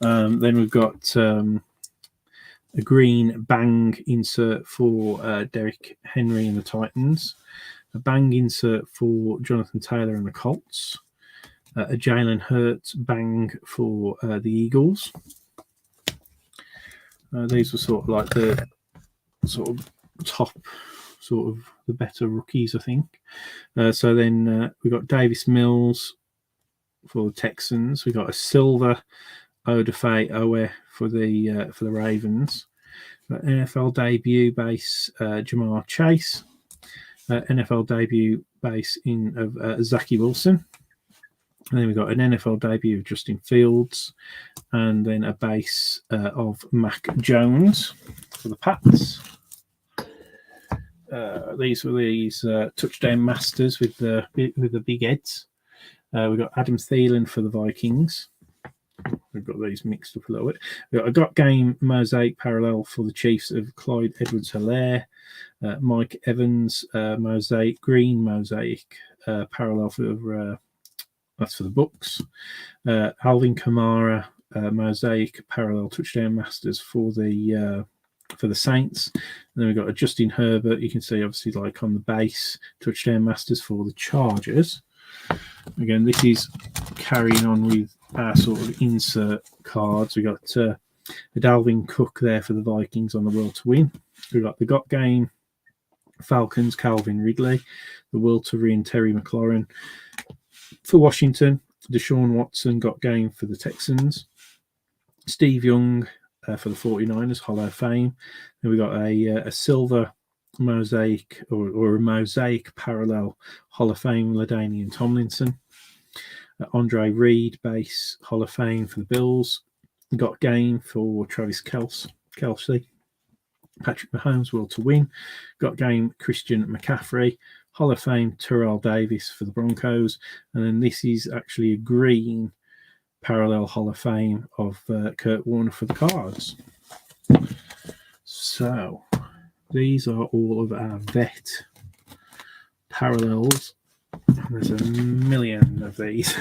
Speaker 1: Then we've got a green bang insert for Derrick Henry and the Titans. A bang insert for Jonathan Taylor and the Colts. A Jalen Hurts bang for the Eagles. These were sort of like the sort of top, sort of the better rookies, I think. So then we got Davis Mills for the Texans. We got a silver Odafe Owe for the Ravens. NFL debut base Jamar Chase. NFL debut base of Zachy Wilson. And then we've got an NFL debut of Justin Fields, and then a base of Mac Jones for the Pats. These were these touchdown masters with the big heads. We've got Adam Thielen for the Vikings. We've got these mixed up a little bit. We've got a Got Game Mosaic parallel for the Chiefs of Clyde Edwards-Helaire. Mike Evans Mosaic Green Mosaic parallel for that's for the Bucks. Alvin Kamara Mosaic parallel touchdown masters for the Saints. And then we've got a Justin Herbert. You can see obviously like on the base touchdown masters for the Chargers. Again, this is carrying on with our sort of insert cards. We got a Dalvin Cook there for the Vikings on the Will to Win. We've got the Got Game Falcons Calvin Ridley, the Will to Win Terry McLaurin for Washington. Deshaun Watson Got Game for the Texans. Steve Young for the 49ers, Hall of Fame. Then we got a silver mosaic or a mosaic parallel Hall of Fame LaDainian Tomlinson. Andre Reed base Hall of Fame for the Bills. Got Game for Travis Kelce. Patrick Mahomes Will to Win. Got Game Christian McCaffrey. Hall of Fame Terrell Davis for the Broncos. And then this is actually a green parallel Hall of Fame of Kurt Warner for the Cards. So these are all of our vet parallels. There's a million of these.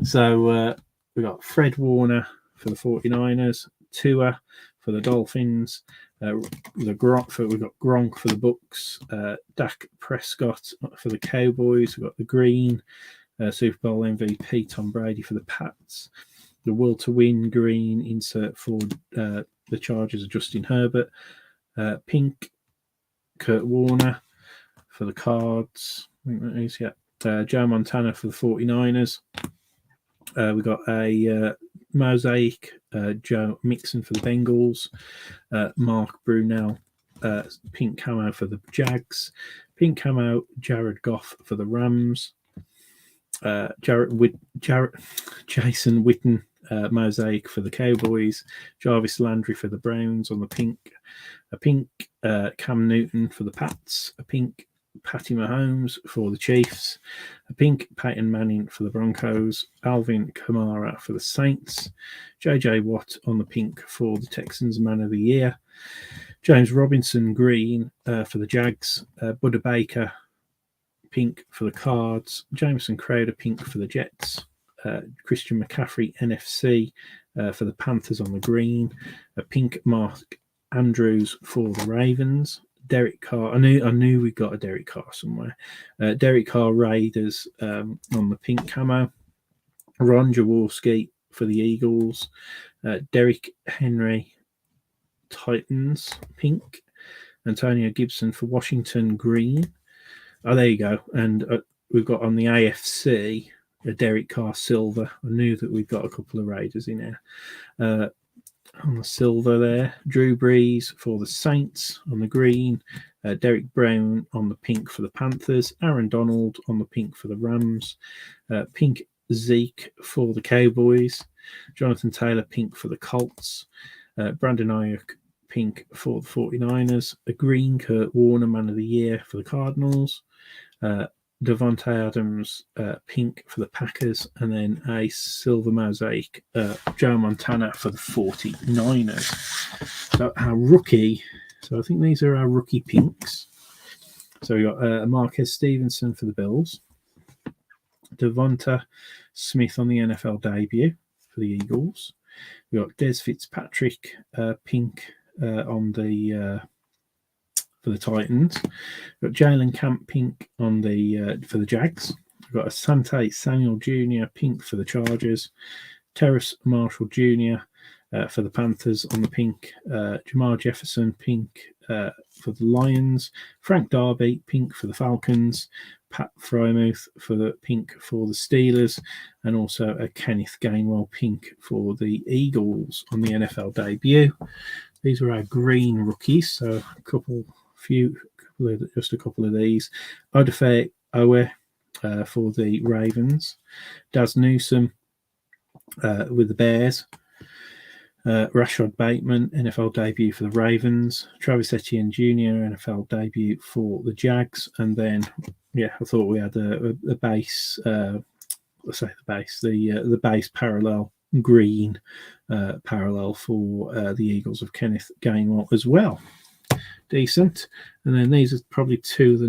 Speaker 1: So we've got Fred Warner for the 49ers, Tua for the Dolphins, we've got Gronk for the Bucks, Dak Prescott for the Cowboys. We've got the green Super Bowl MVP Tom Brady for the Pats. The Will to Win green insert for the Chargers of Justin Herbert. Pink Kurt Warner for the Cards. I think that is, yeah. Joe Montana for the 49ers. We've got a mosaic Joe Mixon for the Bengals. Mark Brunell pink camo for the Jags. Pink camo Jared Goff for the Rams. Jason Witten mosaic for the Cowboys. Jarvis Landry for the Browns on the pink. A pink Cam Newton for the Pats. A pink Patty Mahomes for the Chiefs. A pink Peyton Manning for the Broncos. Alvin Kamara for the Saints. JJ Watt on the pink for the Texans Man of the Year. James Robinson green for the Jags. Buda Baker pink for the Cards. Jameson Crowder pink for the Jets. Christian McCaffrey NFC for the Panthers on the green. A pink Mark Andrews for the Ravens. Derek Carr. I knew we got a Derek Carr somewhere. Derek Carr Raiders on the pink camo. Ron Jaworski for the Eagles. Derrick Henry Titans pink. Antonio Gibson for Washington green. Oh, there you go. And we've got on the AFC a Derek Carr silver. I knew that we've got a couple of Raiders in there. On the silver there, Drew Brees for the Saints on the green, Derek Brown on the pink for the Panthers, Aaron Donald on the pink for the Rams, pink Zeke for the Cowboys, Jonathan Taylor pink for the Colts, Brandon Ayuk pink for the 49ers, a green Kurt Warner Man of the Year for the Cardinals, Devontae Adams pink for the Packers, and then a silver mosaic Joe Montana for the 49ers. So our rookie, so I think these are our rookie pinks. So we got Marquez Stevenson for the Bills, Devonta Smith on the NFL debut for the Eagles. We got Des Fitzpatrick pink on the for the Titans. We've got Jalen Camp pink on the for the Jags. We've got Asante Samuel Jr. pink for the Chargers. Terrace Marshall Jr. For the Panthers on the pink. Jamar Jefferson pink for the Lions. Frank Darby pink for the Falcons. Pat Frymouth for the pink for the Steelers, and also a Kenneth Gainwell pink for the Eagles on the NFL debut. These are our green rookies, so just a couple of these. Odafe Owe for the Ravens, Daz Newsome with the Bears, Rashad Bateman, NFL debut for the Ravens, Travis Etienne Jr., NFL debut for the Jags, and then, I thought we had a base, the base parallel green parallel for the Eagles of Kenneth Gainwell as well. Decent. And then these are probably two of the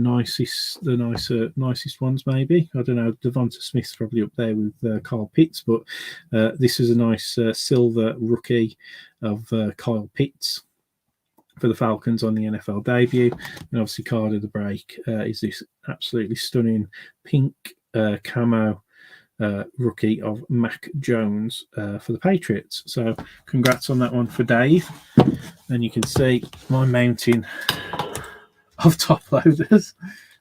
Speaker 1: nicest ones, maybe. I don't know, Devonta Smith's probably up there with Kyle Pitts, but this is a nice silver rookie of Kyle Pitts for the Falcons on the NFL debut. And obviously card of the break is this absolutely stunning pink camo rookie of Mac Jones for the Patriots. So congrats on that one for Dave. And you can see my mountain of top loaders.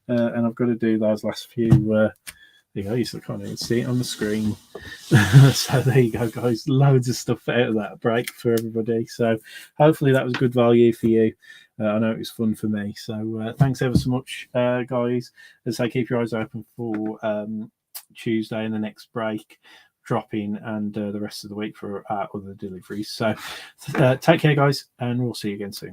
Speaker 1: And I've got to do those last few. There you go. You still can't even see it on the screen. So there you go, guys. Loads of stuff out of that break for everybody. So hopefully that was good value for you. I know it was fun for me. So thanks ever so much, guys. As I say, keep your eyes open for Tuesday and the next break dropping, and the rest of the week for our other deliveries. So take care, guys, and we'll see you again soon.